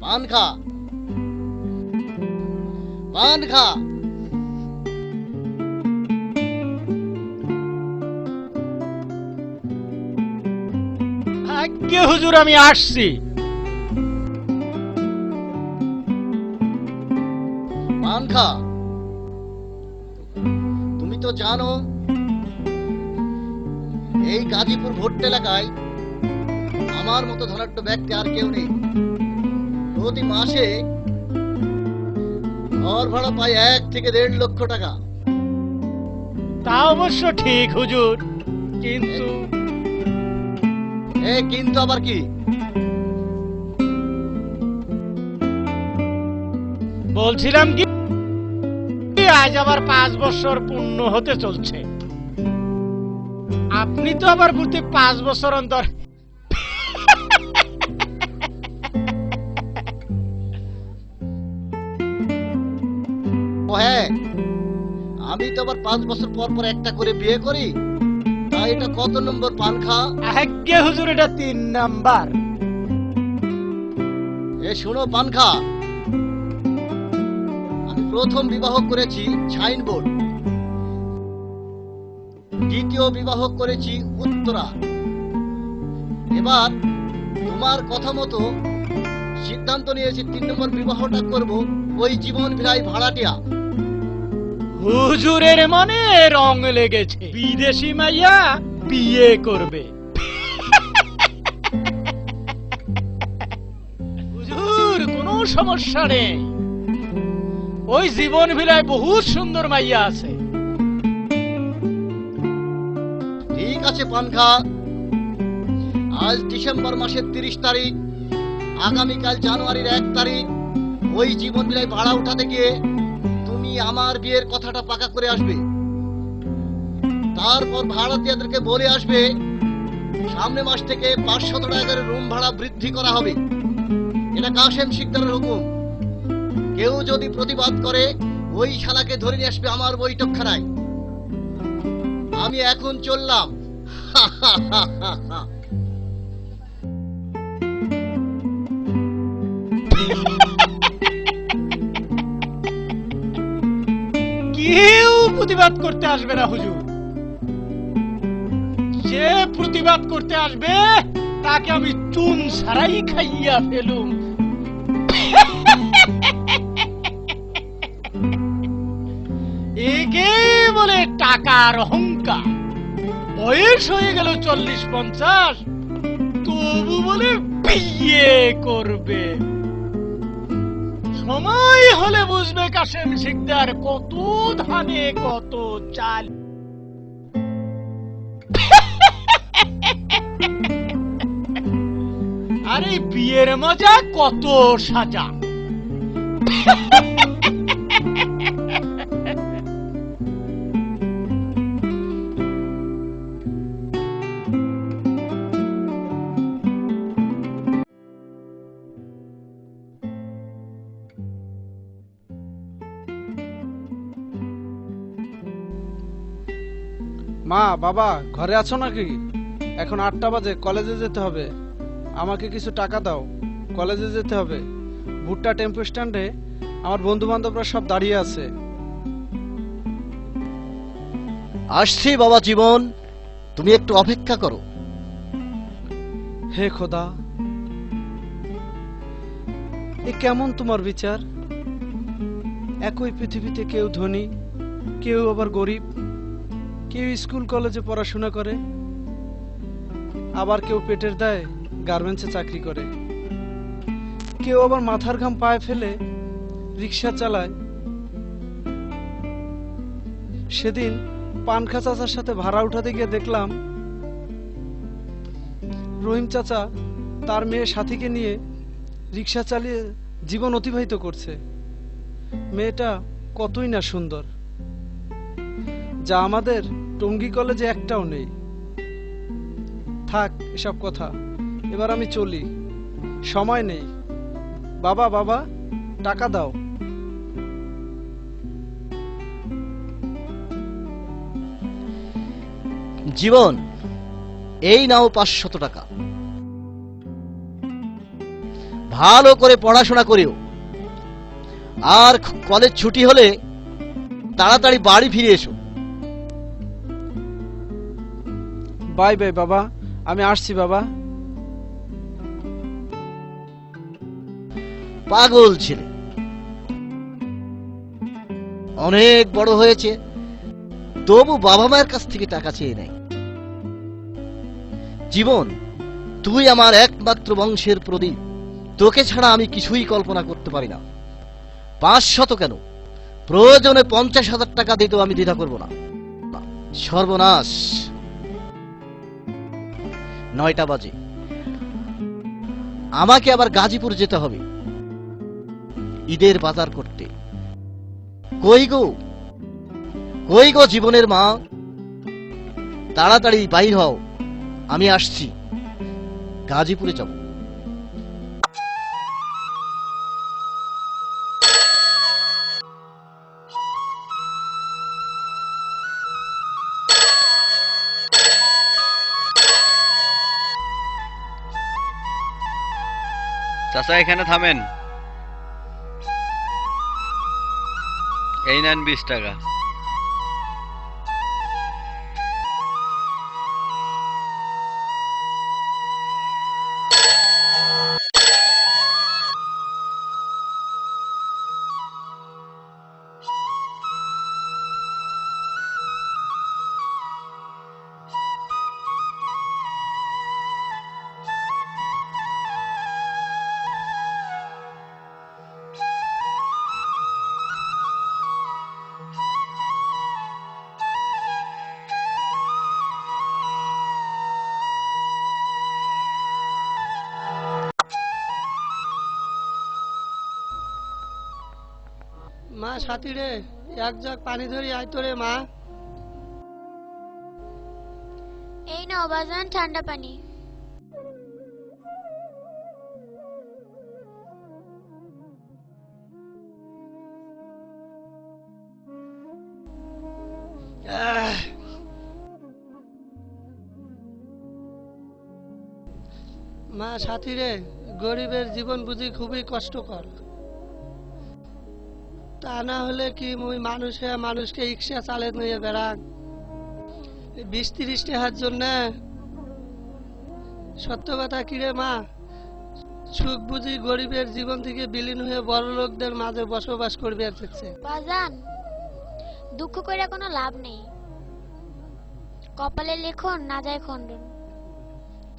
পান খা, পান খা। আজ্ঞে হুজুর, আমি আসছি। পান খা। তুমি তো জানো এই গাজীপুর ভোট্ট এলাকায় আমার মতো ধনাঢ্য ব্যক্তি আর কেউ নেই। প্রতি মাসে ঘর ভাড়া পাই 1 থেকে 1.5 লক্ষ টাকা। তা অবশ্য ঠিক হুজুর, কিন্তু কিন্তু আবার কি? বলছিলাম কি, আজ আবার 5 বছর পূর্ণ হতে চলছে। আপনি তো আবার প্রতি 5 বছর অন্তর ও হ্যাঁ, আমি তো আবার 5 বছর পর পর একটা করে বিয়ে করি। তা এটা কত নম্বর পান খা? আজ্ঞে হুজুর, এটা 3 নাম্বার। শোনো পান খা, আমি প্রথম বিবাহ করেছি সাইনবোর্ড, দ্বিতীয় বিবাহ করেছি উত্তরা। এবার তোমার কথা মতো সিদ্ধান্ত নিয়েছি 3 নম্বর বিবাহটা করব ওই জীবন ভিলাই ভাড়াটিয়া। হুজুরের মনে রং লেগেছে, বিদেশি মাইয়া বিয়ে করবে। হুজুর, কোনো সমস্যা নেই, ওই জীবন ভিলায় বহুত সুন্দর মাইয়া আছে। ঠিক আছে পান খা, আজ ডিসেম্বর মাসের 30 তারিখ, আগামীকাল জানুয়ারির 1 তারিখ ওই জীবন বিলাই ভাড়া উঠাতে গিয়ে তুমি আমার বিয়ের কথাটা পাকা করে আসবে। তারপর ভাড়াটিয়াদেরকে বলে আসবে সামনে মাস থেকে 500 টাকা করে রুম ভাড়া বৃদ্ধি করা হবে। এটা কাশেম শিকদারের হুকুম। কেউ যদি প্রতিবাদ করে ওই শালাকে ধরে নিয়ে আসবে আমার বৈঠকখানায়। আমি এখন চললাম। কেউ প্রতিবাদ করতে আসবে না হুজুর। যে প্রতিবাদ করতে আসবে তাকে আমি চুন ছাড়াই খাইয়া ফেলুম। একে বলে টাকার অহংকার। বয়স হয়ে গেল 40-50, তবু বলে বিয়ে করবে। সময় হলে বুঝবে কাশেম শিকদার কত ধানে কত চাল। আরে বিয়ের মজা কত সাজা। মা, বাবা ঘরে আছো নাকি? এখন 8টা বাজে, কলেজে যেতে হবে। আমাকে কিছু টাকা দাও, কলেজে যেতে হবে। ভুট্টা টেম্পো স্ট্যান্ডে আমার বন্ধু বান্ধবরা সব দাঁড়িয়ে আছে। আসছি বাবা জীবন, তুমি একটু অপেক্ষা করো। হে খোদা, এ কেমন তোমার বিচার? একই পৃথিবীতে কেউ ধনী, কেউ আবার গরিব, কেউ স্কুল কলেজে পড়াশোনা করে, আবার কেউ পেটের দায়ে গার্মেন্টসে চাকরি করে, কেউ আবার মাথার ঘাম পায়ে ফেলে রিক্সা চালায়। সেদিন পানখা চাচার সাথে ভাড়া উঠাতে গিয়ে দেখলাম রহিম চাচা তার মেয়ে সাথীকে নিয়ে রিক্সা চালিয়ে জীবন অতিবাহিত করছে। মেয়েটা কতই না সুন্দর, যা আমাদের টঙ্গী কলেজে একটাও নেই। থাক এসব কথা, এবার আমি চলি, সময় নেই। বাবা, বাবা টাকা দাও। জীবন, এই নাও 500 টাকা। ভালো করে পড়াশোনা করিও, আর কলেজ ছুটি হলে তাড়াতাড়ি বাড়ি ফিরে এসো। বাই বাই বাবা, আমি আসছি বাবা। পাগল ছেলে, অনেক বড় হয়েছে, তবু বাবা মায়ের কাছ থেকে টাকা চেয়ে নেয়। জীবন, তুই আমার একমাত্র বংশের প্রদীপ, তোকে ছাড়া আমি কিছুই কল্পনা করতে পারি না। 500 কেন, প্রয়োজনে 50,000 টাকা দিতেও আমি দ্বিধা করব না। সর্বনাশ, 9টা বাজে, আমাকে আবার গাজীপুর যেতে হবে ঈদের বাজার করতে। কই গো জীবনের মা, তাড়াতাড়ি বাইর হও, আমি আসছি, গাজীপুরে যাব। চাচা এখানে থামেন, এই নেন 20 টাকা। মা সাথী রে, এক জগ পানি ধরি আয় তোরে মা। এই নাও বাজান ঠান্ডা পানি। মা সাথী রে, গরিবের জীবন বুঝি খুবই কষ্টকর। তা না হলে কি মুই মানুষকে রিক্সা চালে নিয়ে বেড়াক 20-30 টাকার জন্য? সত্য কথা কি রে মা, সুখ বুঝি গরিবের জীবন থেকে বিলীন হয়ে বড় লোকদের মাঝে বসবাস করবে আর চাচ্ছে। বাজান, দুঃখ কইরা কোনো লাভ নেই, কপালে লেখন না যায় খণ্ডন।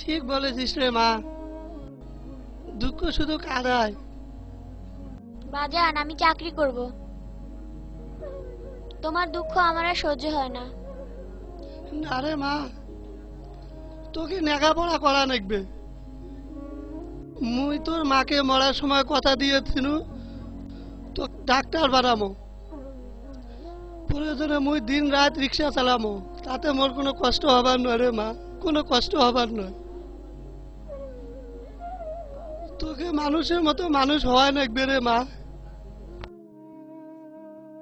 ঠিক বলেছিস রে মা, দুঃখ শুধু কাঁদায়। বাজান, আমি চাকরি করব, তোমার দুঃখ আমার আর সহ্য হয় না। না রে মা, তোকে লেখাপড়া করা লাগবে। মুই তোর মাকে মরার সময় কথা দিয়েছিনু তো ডাক্তার বানামো, প্রয়োজনে মুই দিন রাত রিক্সা চালামো, তাতে মোর কোনো কষ্ট হবার নয় রে মা, কোনো কষ্ট হবার নয়। তোকে মানুষের মতো মানুষ হওয়া লাগবে রে মা।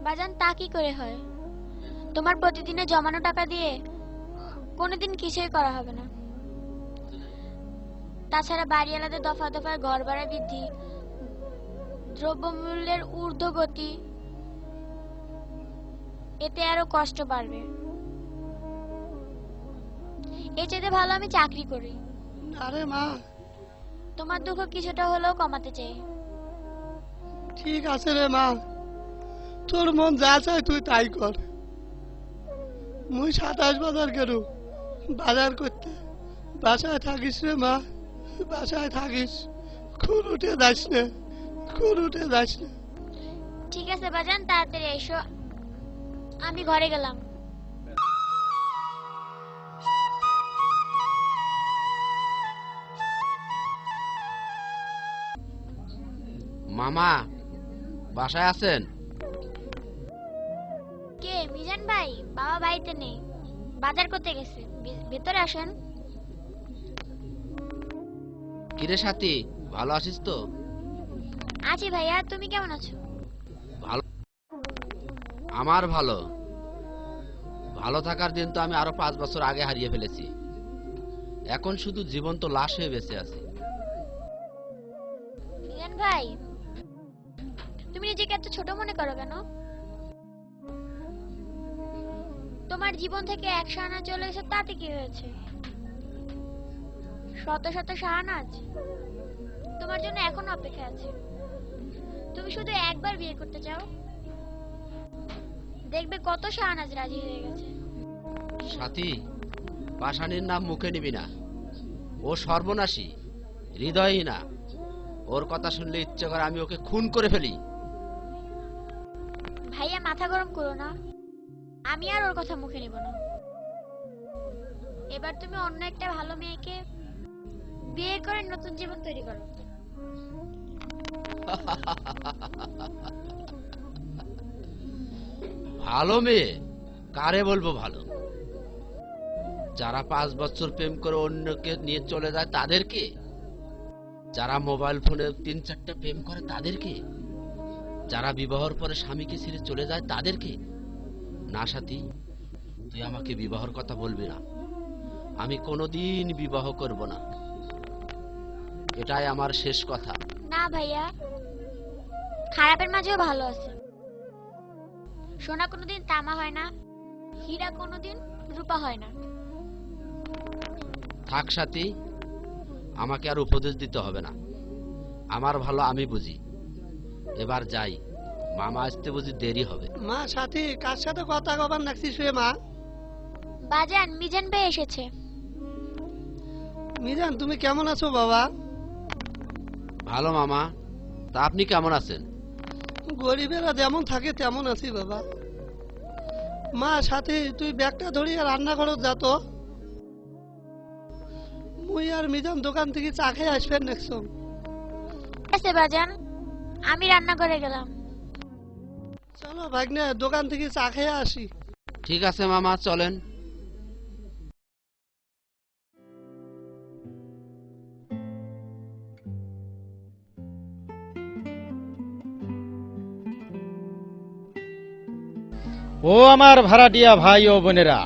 বাজান, তা কি করে হয়? তোমার প্রতিদিনে জমানো টাকা দিয়ে কোনোদিন কিছুই করা হবে না। তাছাড়া বাড়িওয়ালাদের দফা দফায় ঘর ভাড়া বৃদ্ধি, দ্রব্যমূল্যের ঊর্ধ্বগতি, এতে আরো কষ্ট বাড়বে। এর চাইতে ভালো আমি চাকরি করি। আরে মা, তোমার দুঃখ কিছুটা হলেও কমাতে চাই। ঠিক আছে রে মা, তোর মন যা চায় তুই তাই কর। মুই 27 বাজার গেল বাজার করতে। বাসায় থাকিস রে মা, বাসায় থাকিস, খুন উঠে যাস না, খুন উঠে যাস না। ঠিক আছে বাজান, তাড়াতাড়ি এসো, আমি ঘরে গেলাম। মামা বাসায় আছেন? কে? মিজান ভাই? বাবা বাড়িতে নেই, বাজার করতে গেছে, ভেতরে আসেন। কিরে সাথী, ভালো আছিস তো? আছি ভাইয়া, তুমি কেমন আছো? ভালো, আমার ভালো। ভালো থাকার দিন তো আমি আরো 5 বছর আগে হারিয়ে ফেলেছি, এখন শুধু জীবন্ত লাশ হয়ে বেঁচে আছি। ভাই, তুমি নিজেকে এত ছোট মনে করো কেন? তোমার জীবন থেকে এক শাহনাজ চলে গেছে, তাতে কি হয়েছে? শত শত শাহনাজ তোমার জন্য এখনো অপেক্ষা আছে। তুমি শুধু একবার বিয়ে করতে চাও, দেখবে কত শাহনাজ রাজি হয়ে গেছে। সাথী, পাষাণীর নাম মুখে নিবি না। ও সর্বনাশী, হৃদয়হীনা। ওর কথা শুনলে ইচ্ছে করে আমি ওকে খুন করে ফেলি। ভাইয়া, মাথা গরম করো না, আমি আর ওর কথা মুখে নিব না। এবার তুমি অন্য একটা ভালো মেয়েকে বিয়ে করে নতুন জীবন তৈরি করো। ভালো মেয়ে কারে বলবো ভালো? যারা 5 বছর প্রেম করে অন্যকে নিয়ে চলে যায় তাদেরকে? যারা মোবাইল ফোনে 3-4টা প্রেম করে তাদেরকে? যারা বিবাহের পরে স্বামীকে ছেড়ে চলে যায় তাদেরকে? না সাথী, তুই আমাকে বিবাহের কথা বলবি না। আমি কোনোদিন বিবাহ করব না, এটাই আমার শেষ কথা। না ভাইয়া, খারাপের মাঝেও ভালো আছে। সোনা কোনোদিন তামা হয় না, হীরা কোনোদিন রূপা হয় না। থাক সাথী, আমাকে আর উপদেশ দিতে হবে না। আমার ভালো আমি বুঝি। এবার যাই, মামা আসতে বুঝি দেরি হবে। মা সাথী, কার সাথে কথা কবার নাকছিস রে মা? বাজান, মিজান ভাই এসেছে। মিজান, তুমি কেমন আছো বাবা? ভালো মামা, তা আপনি কেমন আছেন? গরিবেরা যেমন থাকে তেমন আছি বাবা। মা সাথী, তুই ব্যাগটা ধরিয়ে রান্নাঘরে যা তো। মুই আর মিজান দোকান থেকে চা খেয়ে আসবেন নেক্সট। আছে বাজান, আমি রান্না করে গেলাম। চলো ভাগ্নে, দোকান থেকে চা খেয়ে আসি। ঠিক আছে মামা, চলেন। ও আমার ভাড়াটিয়া ভাই ও বোনেরা,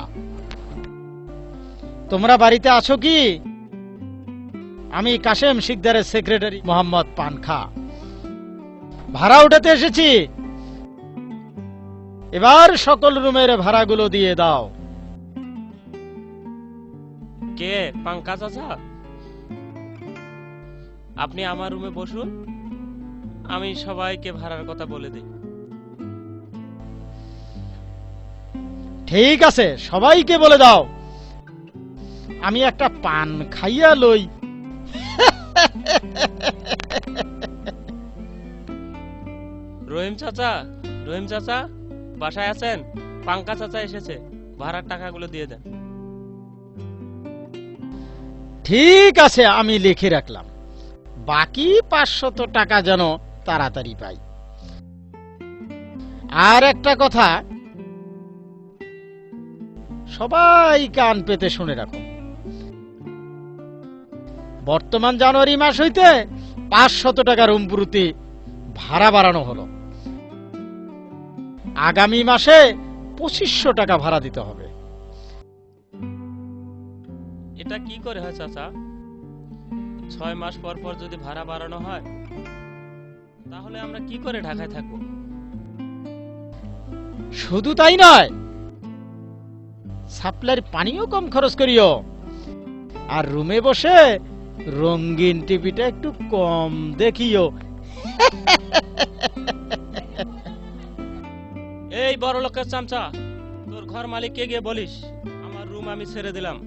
তোমরা বাড়িতে আছো কি? আমি কাশেম শিকদারের সেক্রেটারি মোহাম্মদ পানখা ভাড়া উঠাতে এসেছি। এবার সকল রুমের ভাড়াগুলো দিয়ে দাও। কে পাঙ্কা চাচা? আপনি আমার রুমে বসুন, আমি সবাইকে ভাড়ার কথা বলে দিই। ঠিক আছে, সবাইকে বলে দাও। আমি একটা পান খাইয়া লই। রহিম চাচা, রহিম চাচা বাসায় আছেন? পাঙ্কা চাচা এসেছে, ভাড়ার টাকাগুলো দিয়ে দেন। ঠিক আছে, আমি লিখে রাখলাম। বাকি 500 টাকা যেন তাড়াতাড়ি পাই। আর একটা কথা, সবাই কান পেতে শুনে রাখো। বর্তমান জানুয়ারি মাস হইতে 500 টাকা রুম প্রতি ভাড়া বাড়ানো হলো। আগামী মাসে 2500 টাকা ভাড়া দিতে হবে। এটা কি করে হয় চাচা? 6 মাস পর পর যদি ভাড়া বাড়ানো হয়, তাহলে আমরা কি করে ঢাকায় থাকবো? শুধু তাই নয়, সাপ্লাইয়ের পানিও কম খরচ করিও। আর রুমে বসে রঙিন টিভিটা একটু কম দেখিও। এই বড় লোকের চামচা, তোর ঘর মালিককে গিয়ে বলিস আমার রুম আমি ছেড়ে দিলাম,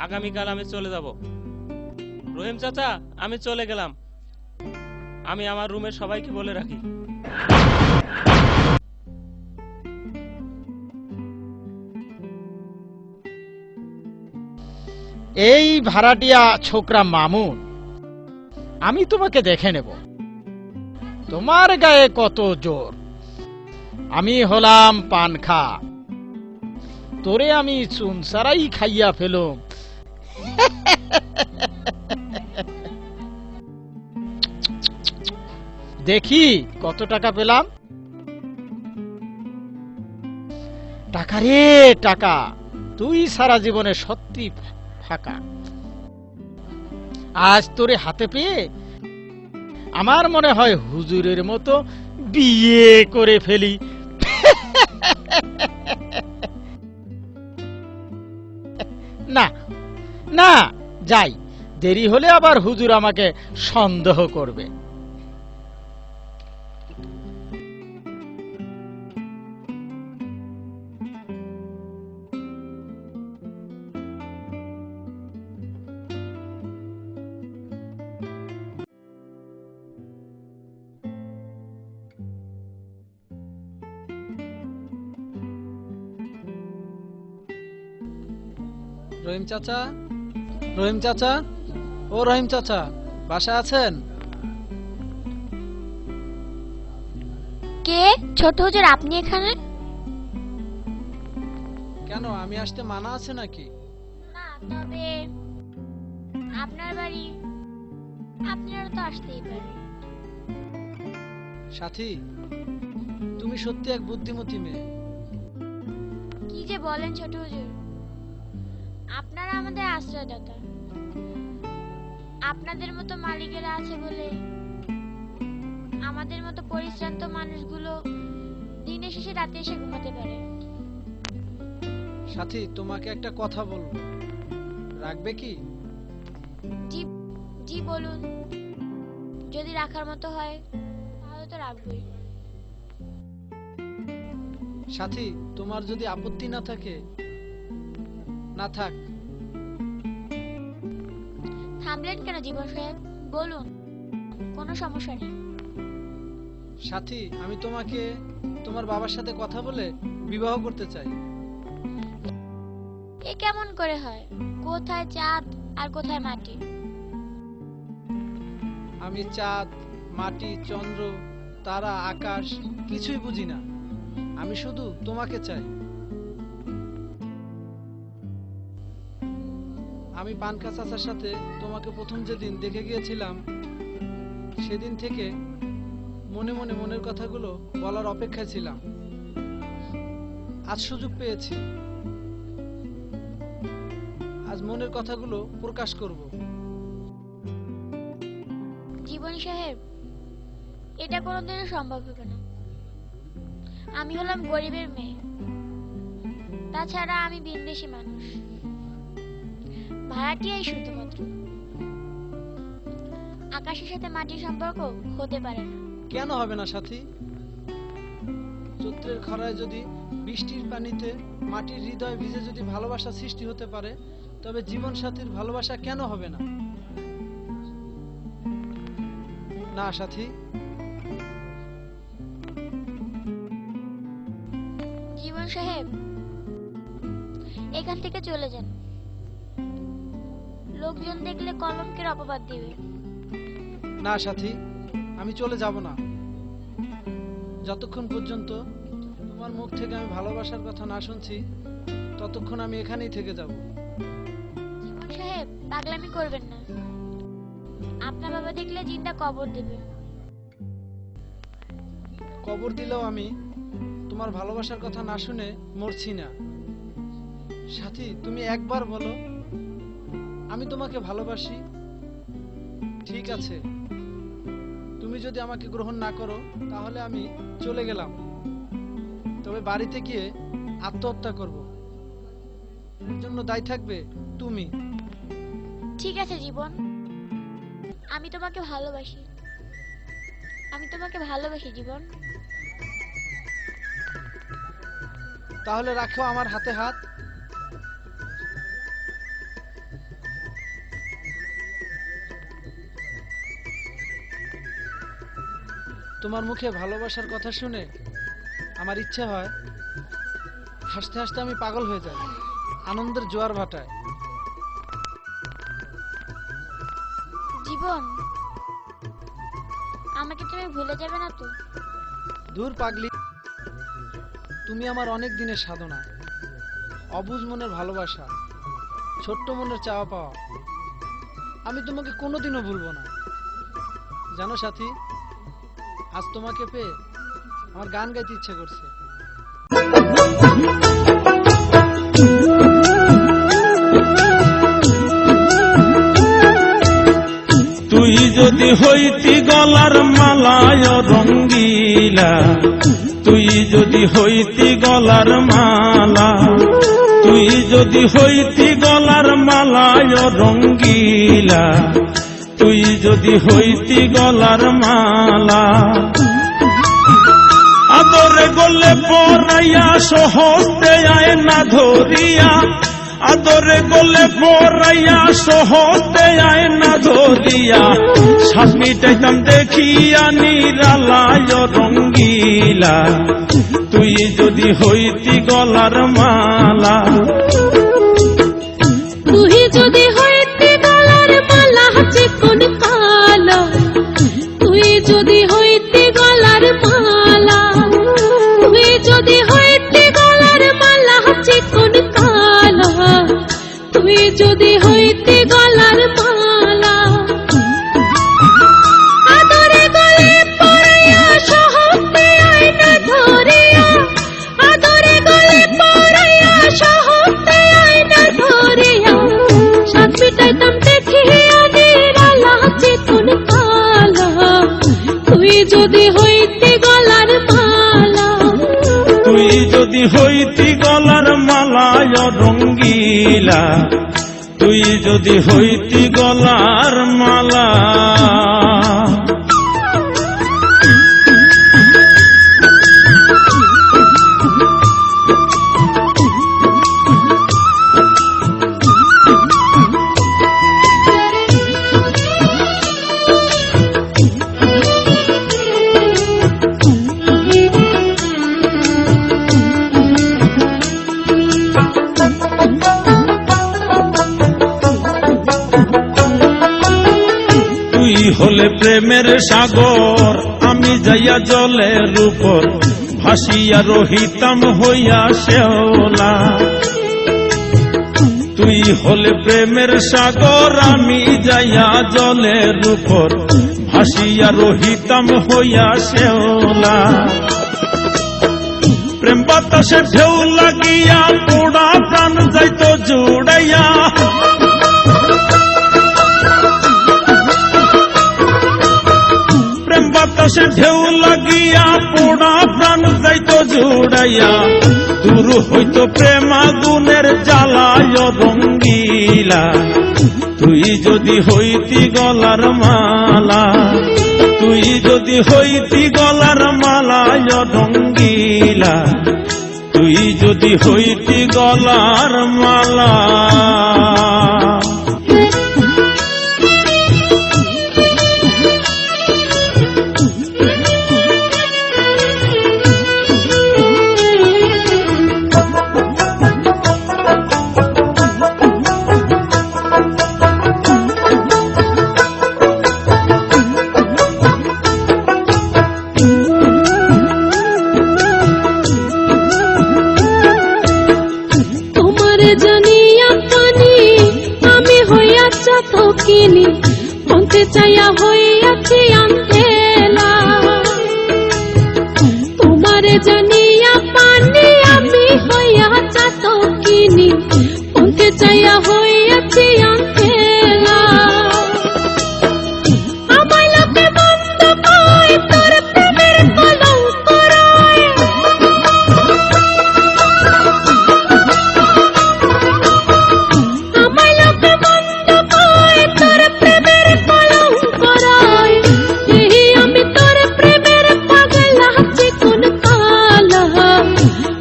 আগামীকাল আমি চলে যাব। রহিম চাচা, আমি চলে গেলাম। আমি আমার রুমের সবাইকে বলে রাখি। এই ভাড়াটিয়া ছোকরা মামুন, আমি তোমাকে দেখে নেব তোমার গায়ে কত জোর। আমি হলাম পানখা, তোরে আমি চুনসারাই খাইয়া ফেলুম। দেখি কত টাকা পেলাম। টাকা রে টাকা, তুই সারা জীবনে সত্যি ফাঁকা। আজ তোরে হাতে পেয়ে আমার মনে হয় হুজুরের মতো বিয়ে করে ফেলি। না না, যাই, দেরি হলে আবার হুজুর আমাকে সন্দেহ করবে। রহিম চাচা, রহিম চাচা, ও রহিম চাচা, বাসায় আছেন? কে? ছোট হুজুর, আপনি এখানে? কেন, আমি আসতে মানা আছে নাকি? না, তবে আপনার বাড়ি, আপনারা তো আসতেই পারেন। সাথী, তুমি সত্যি এক বুদ্ধিমতী মেয়ে। কি যে বলেন ছোট হুজুর, আপনারা আমাদের আশ্রয়দাতা। আপনাদের মতো মালিকেরা আছে বলে আমাদের মতো পরিশ্রান্ত মানুষগুলো দিনের শেষে রাতে এসে ঘুমাতে পারে। সাথী, তোমাকে একটা কথা বলবো, রাখবে কি? জি জি বলুন, যদি রাখার মতো হয় তাহলে তো রাখবই। সাথী, তোমার যদি আপত্তি না থাকে, না থাক। থামলেন কেন জীবন সাহেব, বলুন, কোনো সমস্যা নেই। সাথী, আমি তোমাকে তোমার বাবার সাথে কথা বলে বিবাহ করতে চাই। এ কেমন করে হয়? কোথায় চাঁদ আর কোথায় মাটি? আমি চাঁদ, মাটি, চন্দ্র, তারা, আকাশ কিছুই বুঝি না। আমি শুধু তোমাকে চাই। আমি পানকা চাচার সাথে তোমাকে প্রথম যেদিন দেখে গিয়েছিলাম, সেদিন থেকে মনে মনে মনের কথাগুলো বলার অপেক্ষায় ছিলাম। আজ সুযোগ পেয়েছি, আজ মনের কথাগুলো প্রকাশ করব। জীবন সাহেব, এটা কোনোদিনও সম্ভব হবে না। আমি হলাম গরিবের মেয়ে, তাছাড়া আমি ভিনদেশী মানুষ, ভাড়াটিয়াই শুধুমাত্র। আকাশের সাথে মাটির সম্পর্ক হতে পারে না। কেন হবে না সাথী? চৈত্রের খরায় যদি বৃষ্টির পানিতে মাটির হৃদয় ভিজে যদি ভালোবাসা সৃষ্টি হতে পারে, তবে জীবন সাথীর ভালোবাসা কেন হবে না? না সাথী, জীবন সাহেব, এখান থেকে চলে যান। লোকজন দেখলে কলঙ্কের অপবাদ দিবে। না সাথী, আমি চলে যাব না। যতক্ষণ পর্যন্ত তোমার মুখ থেকে আমি ভালোবাসার কথা না শুনছি, ততক্ষণ আমি এখানেই থেকে যাব। জীবন সাহেব, পাগলামি করবেন না। আপনার বাবা দেখলে জিন্দা কবর দেবে। কবর দিলেও আমি তোমার ভালোবাসার কথা না শুনে মরছি না। সাথী, তুমি একবার বলো আমি তোমাকে ভালোবাসি। ঠিক আছে, তুমি যদি আমাকে গ্রহণ না করো তাহলে আমি চলে গেলাম, তবে বাড়িতে গিয়ে আত্মহত্যা করব। এর জন্য দায়ী থাকবে তুমি। ঠিক আছে জীবন, আমি তোমাকে ভালোবাসি। আমি তোমাকে ভালোবাসি জীবন। তাহলে রাখো আমার হাতে হাত। তোমার মুখে ভালোবাসার কথা শুনে আমার ইচ্ছে হয় হাসতে হাসতে আমি পাগল হয়ে যাই, আনন্দের জোয়ার ভাটায়। জীবন, আমাকে তুমি ভুলে যাবে না তো? দূর পাগলি, তুমি আমার অনেক দিনের সাধনা, অবুঝ মনের ভালোবাসা, ছোট্ট মনের চাওয়া পাওয়া। আমি তোমাকে কোনোদিনও ভুলবো না। জানো সাথী, আজ তোমাকে পেয়ে আমার গান গাইতে ইচ্ছে করছে। তুই যদি হইতি গলার মালায় রঙ্গিলা, তুই যদি হইতি গলার মালা, তুই যদি হইতি গলার মালায় রঙ্গিলা, তুই যদি হইতি গলার মালা। আদরে গলে পরাইয়া সহজে আয় না ধরিয়া, আদরে গলে পরাইয়া সহজে আয় না ধরিয়া, শ্বাস মিটাইতাম দেখিয়া নিরালায় রঙ্গিলা, তুই যদি হইতি গলার মালা। তুই যদি হইতি গলার মালা চিকন কালো, তুই যদি হইতি গলার মালা, তুই যদি হইতি গলার মালা চিকন কালো, তুই যদি হইতি গলার মালা। আদরে গলে পরাইয়া সহজে আয় না ধরিয়া, আদরে গলে পরাইয়া সহজে আয় না ধরিয়া, শ্বাস মিটাইতাম দেখিয়া নিরালা চিকন কালো, তুই যদি হইতি গলার মালা। তুই যদি হইতি গলার মালায় রঙ্গিলা, তুই যদি হইতি গলার মালা। তুই হলে প্রেমের সাগর, আমি যাইয়া জলের উপর ভাসিয়া রহিতাম হইয়া শেওলা। তুই হলে প্রেমের সাগর, আমি যাইয়া জলের উপর ভাসিয়া রহিতাম হইয়া শেওলা। প্রেম বাতাসে ঢেউ লাগিয়া পোড়া প্রাণ যাইত জুড়াইয়া, প্রেম বাতাসে ঢেউ লাগিয়া পোড়া প্রাণ যাইত জুড়াইয়া, দূর হইত প্রেম আগুনের জ্বালায় রঙ্গিলা, তুই যদি হইতি গলার মালা। তুই যদি হইতি গলার মালায় রঙ্গিলা, তুই যদি হইতি গলার মালা। কিনি মনতে চাইয়া হইয়াছি আন্ধেলা, তোমারে জানিয়া পানি আমি হইয়া চাত কিনি মনতে চাইয়া হইয়াছি আন্ধেলা। আমায় লোকে মন্দ কয়, তোর প্রেমের কলঙ্ক রয়, আমায় লোকে মন্দ কয়, তোর প্রেমের কলঙ্ক রয়। এই আমি তোর প্রেমের পাগলা চিকন কালা,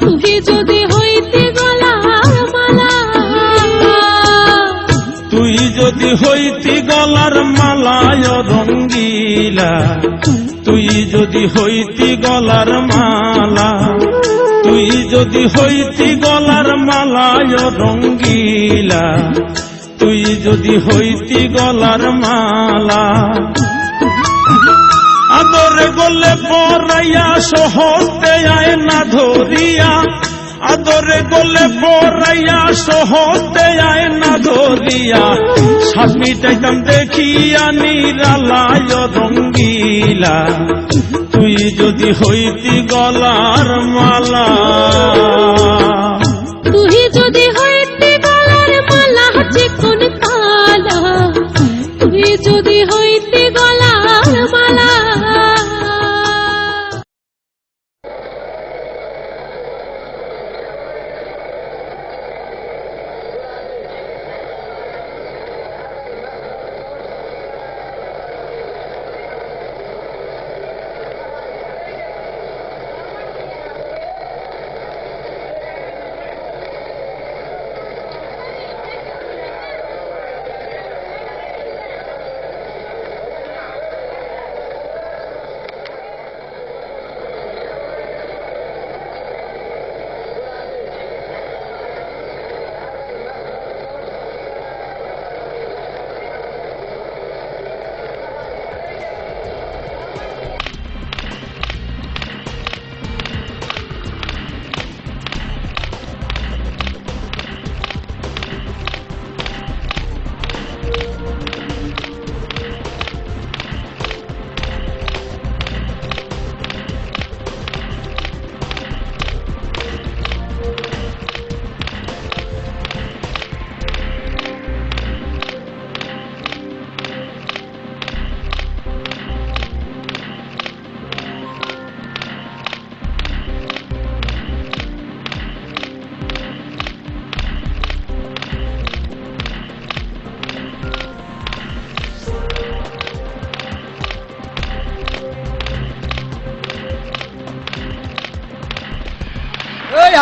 তুই যদি হইতি গলার মালা। তুই যদি হইতি গলার মালায় রঙ্গিলা, তুই যদি হইতি গলার মালা। তুই যদি হইতি গলার মালায় রঙ্গিলা, তুই যদি হইতি গলার মালা। আদরে গলে পরাইয়া সহজে আয় না ধরিয়া, আদরে গলে পরাইয়া সহজে আয় না ধরিয়া, শ্বাস মিটাইতাম দেখিয়া নিরালায় রঙ্গিলা, তুই যদি হইতি গলার মালা। তুই যদি হইতি গলার মালা চিকন কালা, তুই যদি হইতি গলার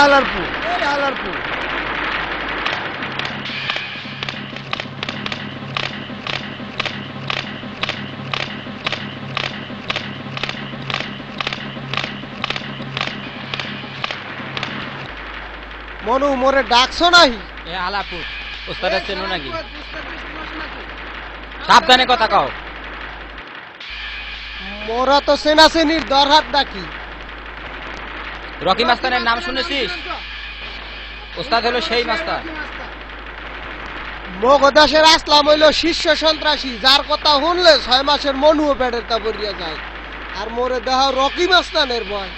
হালারপুর, এই হালারপুর। মনু মোরে ডাকছো নাই? এ আলাপুর ওস্তাদের চেনো নাকি? সাবধানে কথা কও। মোরা তো সেনাসেনির দরহাত ডাকি। রকি মাস্তানের নাম শুনেছিস? ওস্তাদ হলো সেই মাস্টার। মগদাসের আসলাম হইল শীর্ষ সন্ত্রাসী, যার কথা শুনলে 6 মাসের মনুও পেটের তা পড়িয়া যায়। আর মোরে দেহ রকি মাস্তানের ভয়।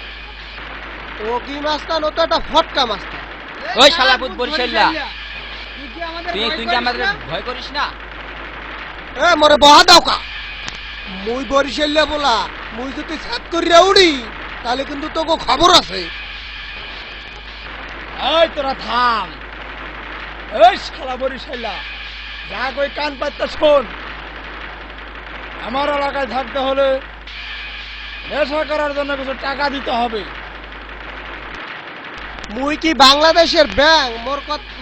রকি মাস্তান ও তো একটা ফটকা মাস্তান। ওই শালাপুত বরিশাল্লা, তুই কি আমাদের ভয় করিস না? এ মোরে বহা দাও কা। মুই বরিশাল্লা বলা, মুই যদি ছাত করিয়া উড়ি তাহলে কিন্তু তোকে খবর আছে। এই তোরা থাম। এই শালা বরিশাল্লা, যা কই কান পাত্তা শোন। আমার এলাকায় থাকতে হলে নেশা করার জন্য কিছু টাকা দিতে হবে। মুই কি বাংলাদেশের ব্যাংক?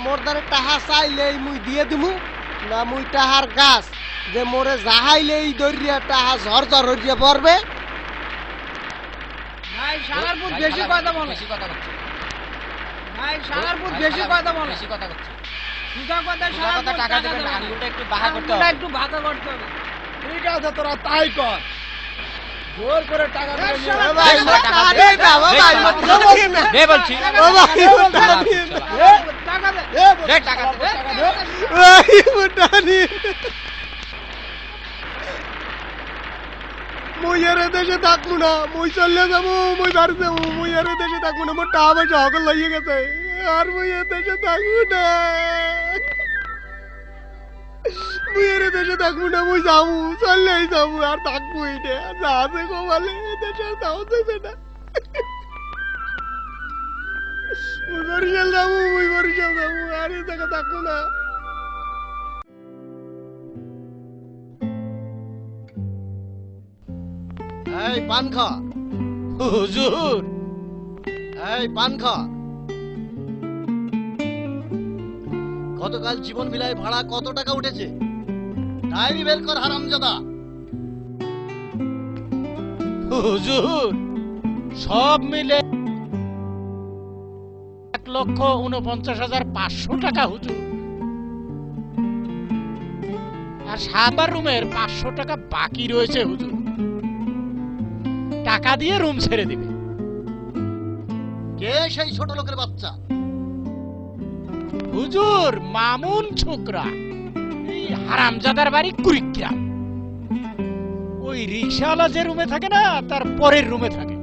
মোর দ্বারে টাহা চাইলেই মুই দিয়ে দিমু না মুই টাহার গাছ যে মোরে জাহাইলেই দরিয়া টাহা ঝরঝর হইয়া পড়বে? ভাই শালারপুর বেশি কথা বলে। বেশি কথা বলছে। ভাই শালারপুর বেশি কথা বলে। বেশি কথা বলছে। সুদা কথা সুদা কথা টাকা দেবে না, আঙুলটা একটু বাঁকা করতে হবে। একটু ভাগা করতে হবে। ঠিক আছে তোরা তাই কর। জোর করে টাকা দিয়ে নিয়ে এ ভাই মোর টাকা দে না, ও ভাই মোর টাকা দে না। দে বলছি। ও ভাই মোর টাকা দে না। টাকা দে। দে টাকা দে। ভাই মোর টাকা দে। মুই এর দেশে থাকবো না, মুই চলে যাবো, মুই বাড়ি যাবো, মুই এর দেশে থাকবো না, মোর টাকা পয়সা হকল লাগিয়ে গেছে, আর মুই এর দেশে থাকবো না। মুই এর দেশে থাকবো না, মুই যাবো, চললেই যাবো, আর থাকবোই না। যা আছে গোমালে দেশে যাওয়া যাবে না। মুই বরিশাল যাবো, মুই বরিশাল যাবো, আর এই জায়গা থাকবো না। এই পান খা। হুজুর, এই পান খা। গতকাল জীবন বিলায় ভাড়া কত টাকা উঠেছে? ডায়েরি বের কর হারামজাদা। হুজুর, সব মিলে 1,49,500 টাকা হুজুর। আর 7 রুমের 500 টাকা বাকি রয়েছে হুজুর। টাকা দিয়ে রুম ছেড়ে দিবে। কে সেই ছোট লোকের বাচ্চা? হুজুর, মামুন ছোকরা, এই হারামজাদার বাড়ি কুড়িগ্রাম। ওই রিক্সাওয়ালা যে রুমে থাকে না, তার পরের রুমে থাকে।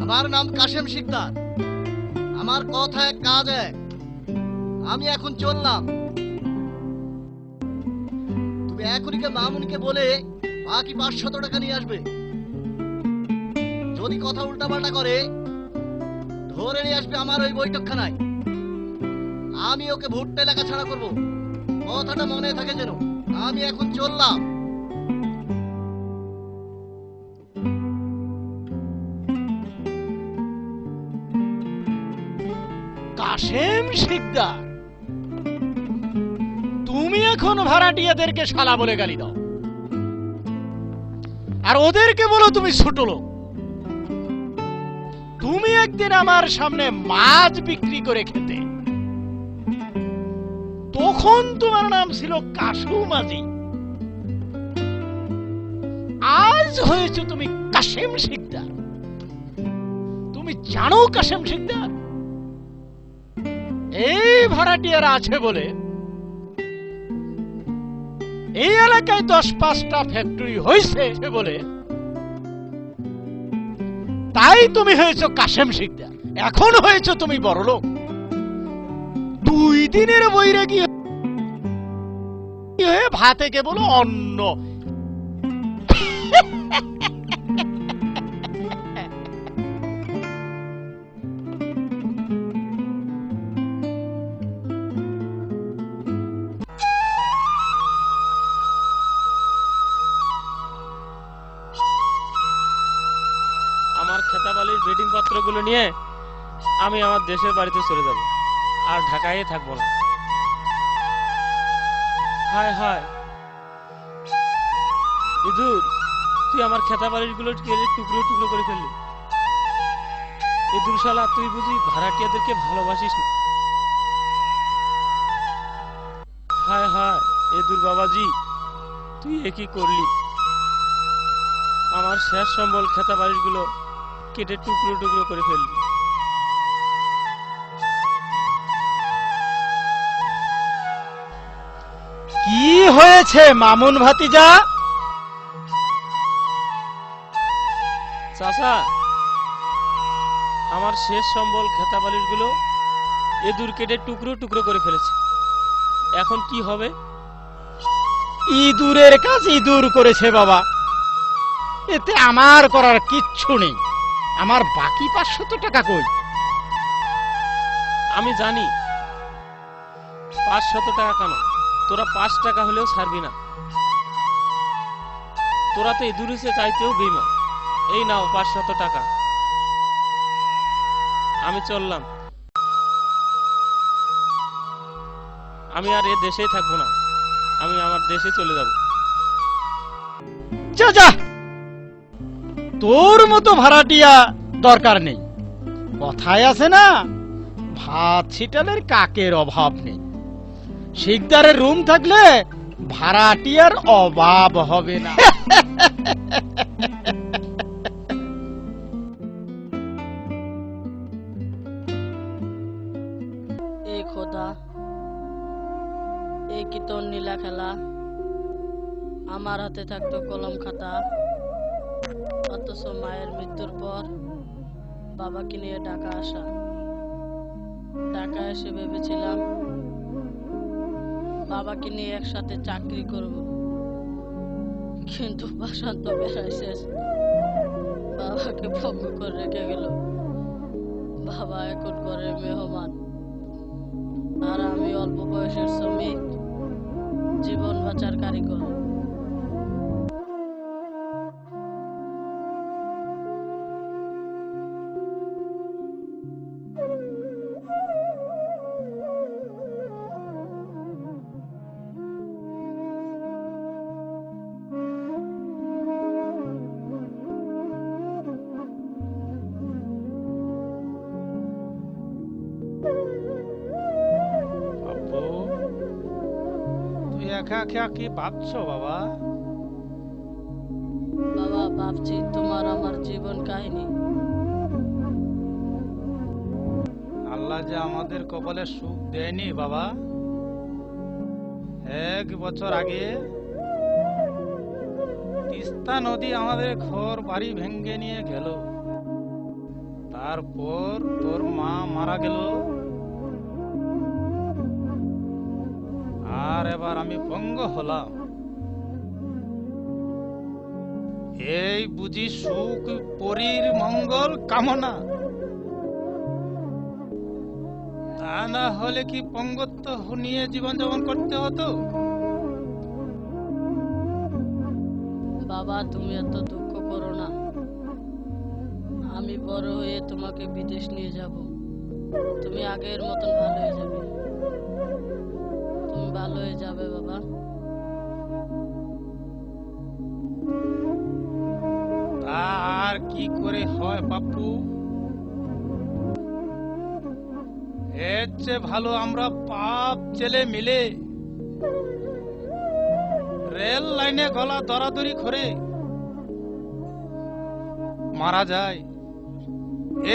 আমার নাম কাশেম শিকদার। আমার কথা এক কাজ এক। আমি এখন চললাম। তুমি এখনই মামুনিকে বলে বাকি 500 টাকা নিয়ে আসবে। যদি কথা উল্টাপাল্টা করে ধরে নিয়ে আসবে আমার ওই বৈঠকখানায়। আমি ওকে ভুট্টা এলাকা ছাড়া করব। কথাটা মনে থাকে যেন। আমি এখন চললাম। কাশেম শিকদার, তুমি এখন ভাড়াটিয়াদেরকে শালা বলে গালি দাও, আর ওদেরকে বলো তুমি ছোট লোক। তুমি একদিন আমার সামনে মাছ বিক্রি করে খেতে, তখন তোমার নাম ছিল কাশু মাঝি। আজ হয়েছে তুমি কাশেম শিকদার। তুমি জানো কাশেম শিকদার, এই ভাড়াটিয়ারা আছে বলে এই এলাকায় 10-5টা ফ্যাক্টরি হয়েছে বলে তাই তুমি হয়েছো কাশেম শিকদার। এখন হয়েছো তুমি বড়লোক। 2 দিনের বৈরাগী হয়ে ভাতে কেবল অন্ন। আমার খেতাবালির ব্রিডিং পত্রগুলো নিয়ে আমি আমার দেশের বাড়িতে চলে যাব, আর ঢাকায় থাকবো না। হায় হায় ইঁদুর, তুই আমার খেতা বাড়িগুলো কেড়ে টুকরো টুকরো করে ফেললি। ইঁদুর শালা, তুই বুঝি ভাড়াটিয়াদেরকে ভালোবাসিস না? হায় হায় ইঁদুর বাবাজি, তুই এ কি করলি? আমার শেষ সম্বল খেতা বাড়িগুলো কেটে টুকরো টুকরো করে ফেললি। কি হয়েছে মামুন ভাতিজা? চাচা, আমার শেষ সম্বল খেতা বালিশগুলো ইঁদুর কেটে টুকরো টুকরো করে ফেলেছে, এখন কি হবে? ইঁদুরের কাজ ইঁদুর করেছে বাবা, এতে আমার করার কিচ্ছু নেই। আমার বাকি 500 টাকা কই? আমি জানি 500 টাকা কেন, তোরা 5 টাকা হলেও ছাড়বি না। তোরা তো ইঁদুর হিসেবে চাইতেও বেঈমান। এই নাও 500 টাকা, আমি চললাম। আমি আর এ দেশেই থাকবো না, আমি আমার দেশে চলে যাব। যা যা, তোর মতো ভাড়াটিয়া দরকার নেই। কথায় আছে না, ভাত ছিটালের কাকের অভাব নেই। শিকদারের রুম থাকলে ভাড়াটিয়ার অভাব হবে না। এই খোদা, এই কি তোর নীলা খেলা? আমার হাতে থাকতো কলম খাতা, অথচ মায়ের মৃত্যুর পর বাবাকে নিয়ে ঢাকা আসা। ঢাকা এসে ভেবেছিলাম বাবাকে নিয়ে একসাথে চাকরি করব, কিন্তু বাসান্ত বেড়াইছে, বাবাকে ভঙ্গ করে রেখে গেল। বাবা এখন ঘরের মেহমান, আর আমি অল্প বয়সের শ্রমিক, জীবন বাঁচার কারিগর। তুই একা একা কি ভাবছো বাবা? বাবা, ভাবছি তোমার আমার জীবন কাহিনী। আল্লাহ যে আমাদের কপালে সুখ দেয়নি বাবা। 1 বছর আগে তিস্তা নদী আমাদের ঘর বাড়ি ভেঙে নিয়ে গেল, তারপর তোর মা মারা গেল, আর এবার আমি পঙ্গ হলাম। এই বুঝি সুখ পরীর মঙ্গল কামনা? তা না হলে কি পঙ্গত্ব নিয়ে জীবনযাপন করতে হতো? বাবা, তুমি এত দুঃখ করো না, আমি বড় হয়ে তোমাকে বিদেশ নিয়ে যাব। তুমি আগের মতন ভালো হয়ে যাবে, তুমি ভালো হয়ে যাবে বাবা। তা আর কি করে হয় বাপু? এর চেয়ে ভালো আমরা পাপ ছেলে মিলে রেল লাইনে গলা দরাদরি করে মারা যায়,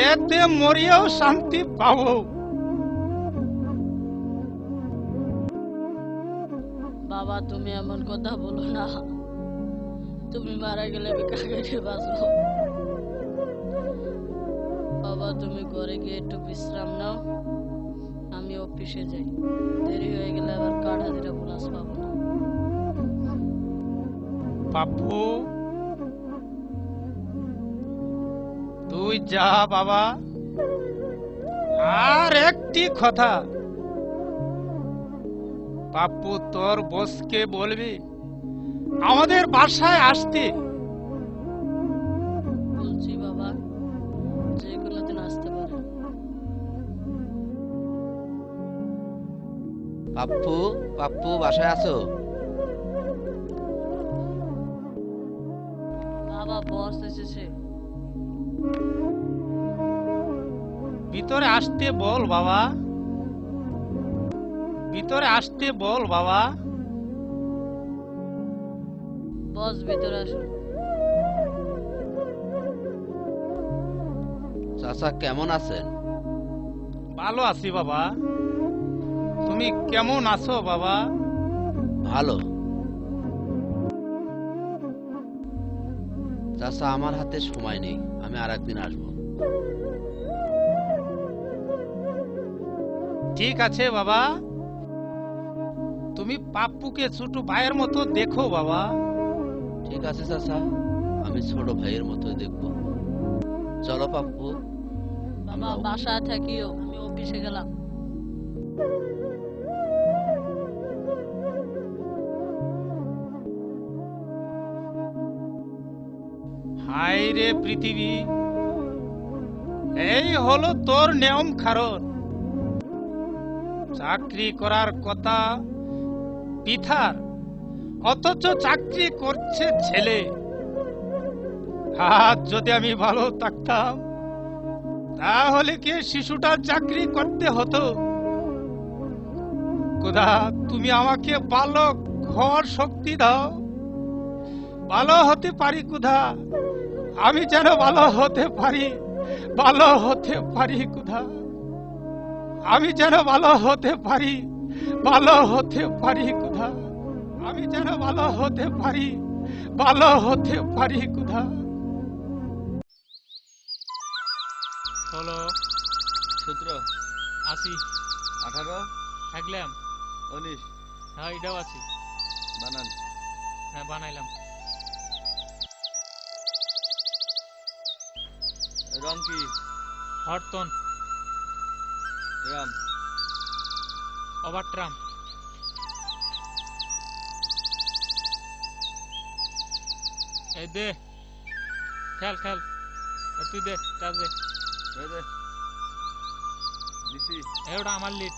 এতে মরিয়াও শান্তি পাবো। বাবা, তুমি এমন কথা বলো না, তুমি মারা গেলে আমি কাকে নিয়ে বাঁচবো? বাবা, তুমি ঘরে গিয়ে একটু বিশ্রাম নাও, আমি অফিসে যাই। দেরি হয়ে গেলে আবার কাঠ হাজিরা বোনাস পাবো না। বাপু, তুই যা বাবা। আর একটি কথা, বাপু তোর বসকে বলবি আমাদের বাসায় আসতে। বলছি বাবা, যে কোনো দিন আসতে পারে। পাপ্পু, পাপ্পু বাসায় আছো? বাবা বস এসেছে। ভিতরে আসতে বল বাবা, ভিতরে আসতে বল বাবা। বস ভিতরে আসুন। চাচা কেমন আছেন? ভালো আছি বাবা, তুমি কেমন আছো বাবা? ভালো। চাচা আমার হাতে সময় নেই, আমি আর একদিন আসবো। ঠিক আছে বাবা, তুমি পাপ্পুকে ছোট ভাইয়ের মতো দেখো বাবা। ঠিক আছে চাচা, আমি ছোট ভাইয়ের মতোই দেখবো। চলো পাপ্পু। বাবা বাসায় থাকিও, আমি অফিসে গেলাম। হায় রে পৃথিবী, এই হলো তোর নিয়ম কারণ। চাকরি করার কথা পিথার, অথচ চাকরি করছে ছেলে। আজ যদি আমি ভালো থাকতাম তাহলে কি শিশুটার চাকরি করতে হতো? খোদা, তুমি আমাকে ভালো ঘর শক্তি দাও, ভালো হতে পারি খোদা, আমি যেন ভালো হতে পারি, ভালো হতে পারি খোদা, আমি যেন ভালো হতে পারি, ভালো হতে পারি খোদা, আমি যেন ভালো হতে পারি, ভালো হতে পারি খোদা। হলো 17, 80, 18, একলাম 19 হ্যাঁ এটাও আছে। বানান। হ্যাঁ বানাইলাম। রং কি? হরতন, রাম। ওভারট্রাম, এই দে খেল খেল, তুই দে চাষ দে। এই দে দিছি। ওটা আমার লিড।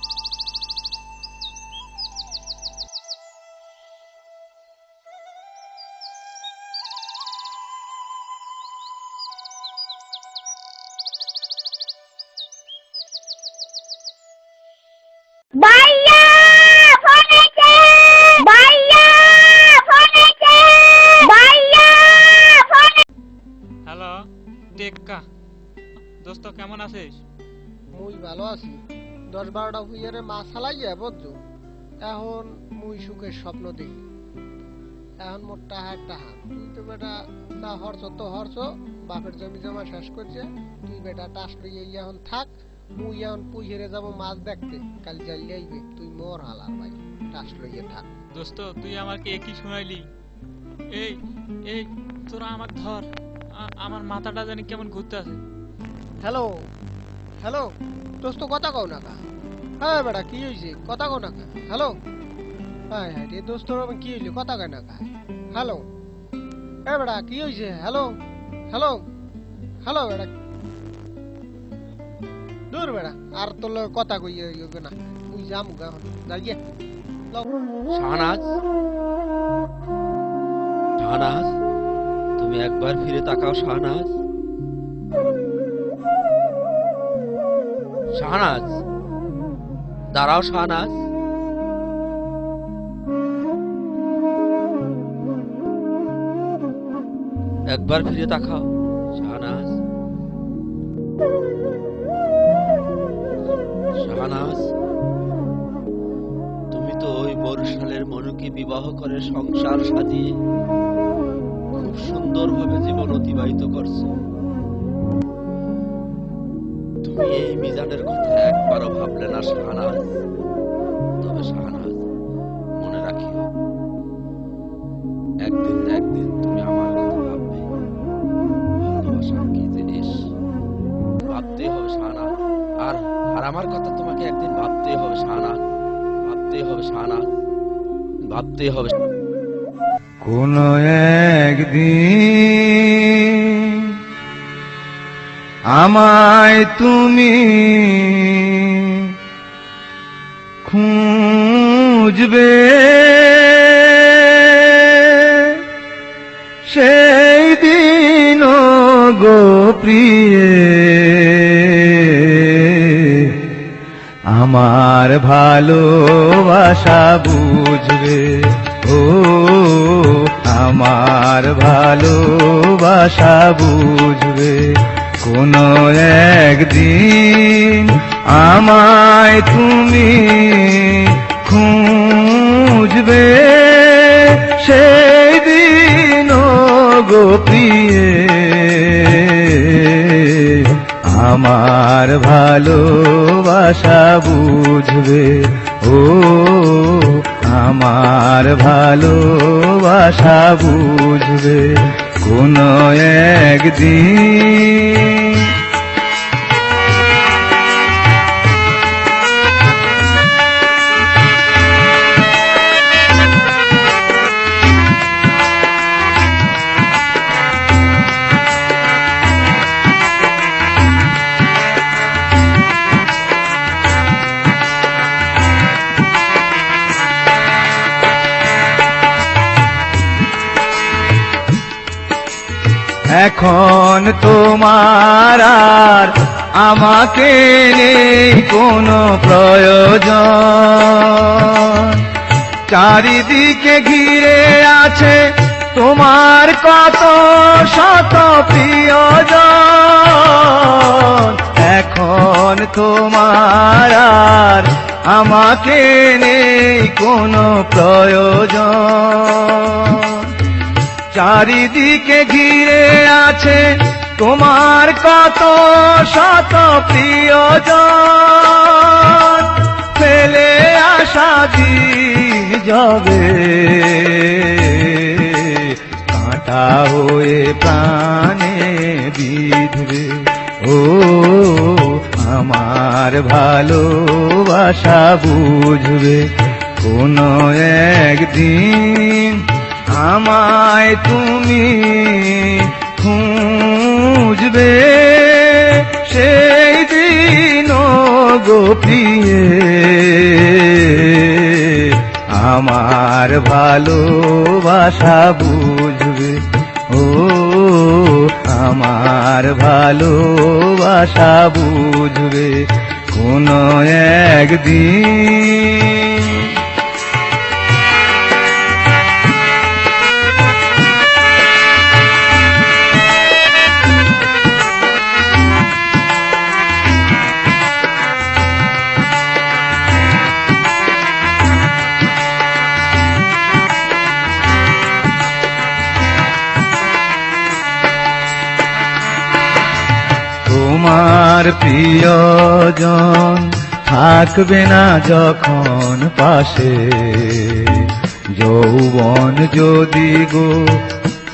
ভাইয়া ফোনেছে, ভাইয়া ফোনেছে, ভাইয়া ফোনে। হ্যালো টেক্কা, দোস্ত কেমন আছিস? মুই ভালো আছি। 10-12টা হুইয়ারে মাছ হালাইয়া বুঝছো, এখন মুই সুখের স্বপ্ন দেখি। এখন মোর টাহার টাহা, তুই তো বেটা যা হরছ তো হরছ, বাপের জমি জমা শেষ করছে, তুই বেটা টাস লইয়া এখন থাক। মুই এখন পুইহেরে যাব মাছ দেখতে, কাল জাইলে আইবে, তুই মোর হালার ভাই, টাস লইয়া থাক। দোস্ত তুই আমাকে একই শোনাইলি। এই এই তোরা আমার ধর, আমার মাথাটা জানি কেমন ঘুরতে আছে। হ্যালো হ্যালো, দোস্ত কথা কও না কা? হ্যাঁ বেটা কি হইছে, কথা কও না কা? হ্যালো, হ্যাঁ হ্যাঁ রে দোস্ত, কি হইছে, কথা কয় না কা? হ্যালো এ বেটা কি হইছে? হ্যালো হ্যালো হ্যালো বেটা, দূর বেটা, আর তোর লগে কথা কইয়ে ইয়ে না, মুই যামু গা এখন, যাইয়ে লও। শাহনাজ, শাহনাজ, তুমি একবার ফিরে তাকাও শাহনাজ। শাহনাজ, দাঁড়াও শাহনাজ। একবার ফিরে তাকাও শাহনাজ। শাহনাজ, তুমি তো ওই বরিশালের মনুকে বিবাহ করে সংসার সাজিয়ে খুব সুন্দরভাবে জীবন অতিবাহিত করছো। তুমি এই মিজানের কথা একবারও ভাবলে না শাহনাজ। তবে শাহনাজ, মনে রাখিও, একদিন না একদিন তুমি আমার কথা ভাববে। ভালোবাসা কি জিনিস ভাবতে হবে শাহনাজ, আর আর আমার কথা তোমাকে একদিন ভাবতে হবে শাহনাজ, ভাবতে হবে শাহনাজ, ভাবতে হবে। কোন একদিন আমায় তুমি খুঁজে খুঁজবে সেই দিন গো প্রিয়ে আমার ভালোবাসা বুঝবে ও আমার ভালোবাসা বুঝবে কোনো একদিন আমায় তুমি খুঁজবে সেই দিন গো প্রিয়ে আমার ভালোবাসা বুঝবে ও আমার ভালোবাসা বুঝবে কোনো একদিন। এখন তোমার আর আমাকে নেই কোনো প্রয়োজন, চারিদিকে ঘিরে আছে তোমার কত শত প্রিয়জন। এখন তোমার আর আমাকে নেই কোনো প্রয়োজন, চারিদিকে ঘিরে আছে তোমার কত শত প্রিয়জন। ফেলে আসা দিন যাবে কাঁটা হয়ে প্রাণে বিঁধবে ও আমার ভালোবাসা বুঝবে কোনো একদিন আমায় তুমি খুঁজবে সেই দিন গো প্রিয়ে আমার ভালোবাসা বুঝবে ও আমার ভালোবাসা বুঝবে কোনো একদিন। তোমার প্রিয়জন থাকবে না যখন পাশে, যৌবন যদি গো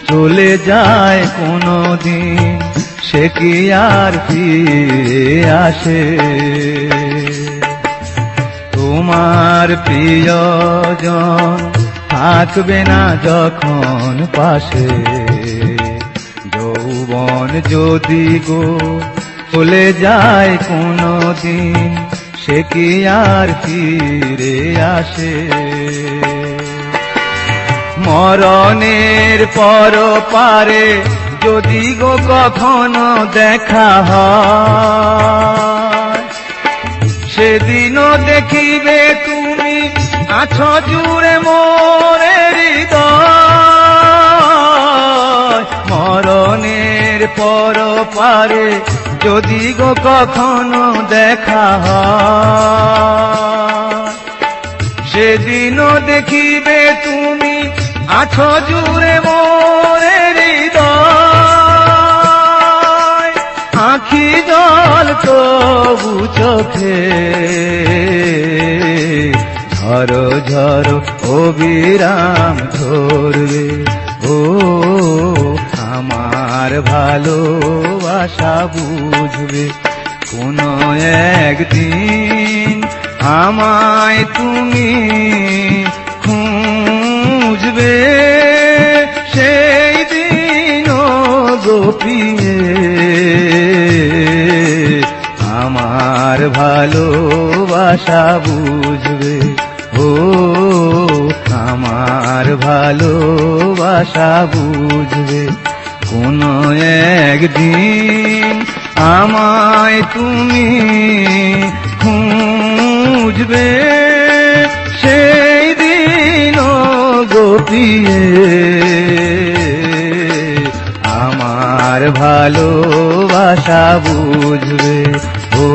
চলে যায় কোনো দিন সে কি আর ফিরে আসে। তোমার প্রিয়জন থাকবে না যখন পাশে, যৌবন যদি গো চলে যায় কোনো দিন সে কি আর ফিরে আসে। মরণের পর পারে যদি গো কখনো দেখা হয়, সেদিনও দেখিবে তুমি আছো জুড়ে মোরে হৃদয়। মরণের পর পারে যদি গো কখনো দেখা হয়, সেদিনও দেখিবে তুমি আছো জুড়ে মোরে হৃদয়। আখি জল তবু চোখে ঝরো ঝরো অবিরাম ঝরবে ও আমার ভালোবাসা বুঝবে কোনো একদিন আমায় তুমি খুঁজবে সেই দিন গো প্রিয়ে আমার ভালোবাসা বুঝবে ও আমার ভালোবাসা বুঝবে কোনো একদিন আমায় তুমি খুঁজবে সেই দিন গোপিয়ে আমার ভালোবাসা বুঝবে ও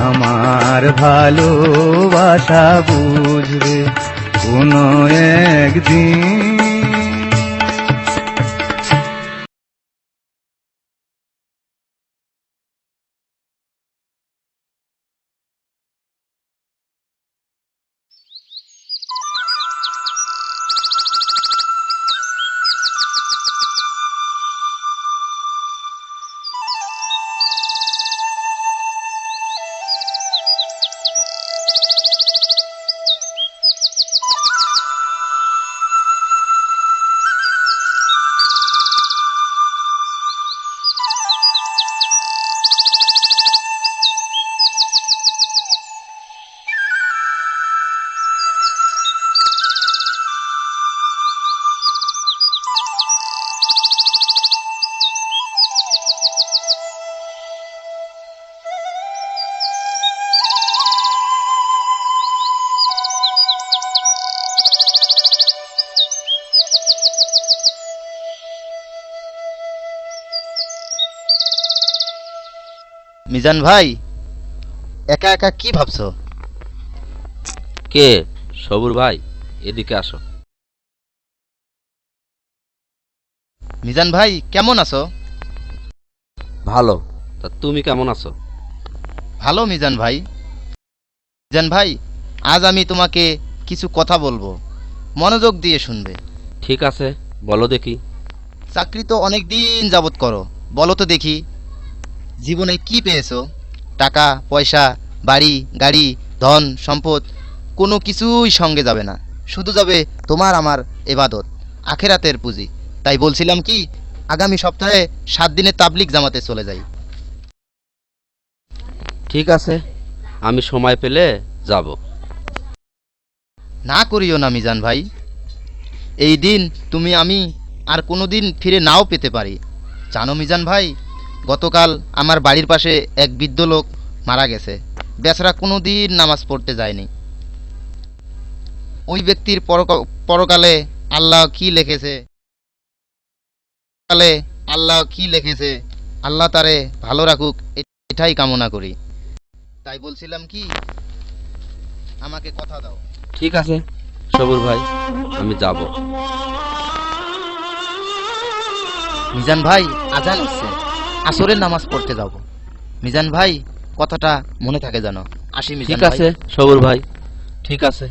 আমার ভালোবাসা বুঝবে কোনো একদিন। মিজান ভাই, একা একা কি ভাবছো? কে? সবুর ভাই, এদিকে আসো। মিজান ভাই কেমন আছো? ভালো। তা তুমি কেমন আছো? ভালো মিজান ভাই। মিজান ভাই, আজ আমি তোমাকে কিছু কথা বলবো, মনোযোগ দিয়ে শুনবে। ঠিক আছে, বলো দেখি। চাকরি তো অনেক দিন যাবত করো, বলো তো দেখি জীবনে কি পেয়েছো? টাকা পয়সা, বাড়ি গাড়ি, ধন সম্পদ কোনো কিছুই সঙ্গে যাবে না, শুধু যাবে তোমার আমার ইবাদত, আখেরাতের পুঁজি। তাই বলছিলাম কি, আগামী সপ্তাহে 7 দিনের তাবলিগ জামাতে চলে যাই। ঠিক আছে, আমি সময় পেলে যাব। না করিও না মিজান ভাই, এই দিন তুমি আমি আর কোনোদিন ফিরে নাও পেতে পারি। জানো মিজান ভাই, গতকাল আমার বাড়ির পাশে এক বৃদ্ধ লোক মারা গেছে। বেচারা কোনোদিন নামাজ পড়তে যায়নি। ওই ব্যক্তির পরকালে আল্লাহ কি লিখেছে, আল্লাহ তারে ভালো রাখুক, এটাই কামনা করি। তাই বলছিলাম কি, আমাকে কথা দাও। ঠিক আছে সবুর ভাই, আমি যাব। মিজান ভাই, আজান হচ্ছে, আসরের নামাজ পড়তে যাব। মিজান ভাই, কথাটা মনে থাকে যেন। আসি মিজান ভাই। ঠিক আছে সবুর ভাই, ঠিক আছে।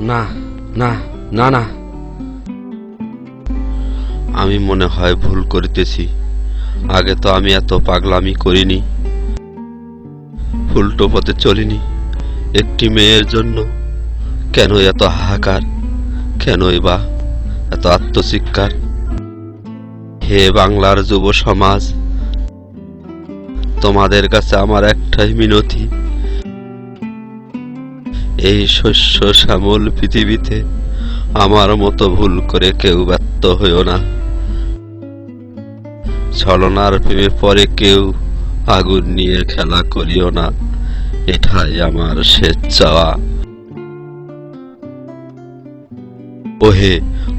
না না না না, আমি মনে হয় ভুল করিতেছি। আগে তো আমি এত পাগলামি করিনি, উল্টো পথে চলিনি। একটি মেয়ের জন্য কেন এত হাহাকার, কেনই বা এত আত্মচিৎকার? হে বাংলার যুব সমাজ, তোমাদের কাছে আমার একটাই মিনতি, এই শস্য শ্যামল পৃথিবীতে আমার মতো ভুল করে কেউ ব্যর্থ হইও না। ছলনার প্রেমে পরে কেউ আগুন নিয়ে খেলা করিও না, এটাই আমার শেষ চাওয়া। ওহে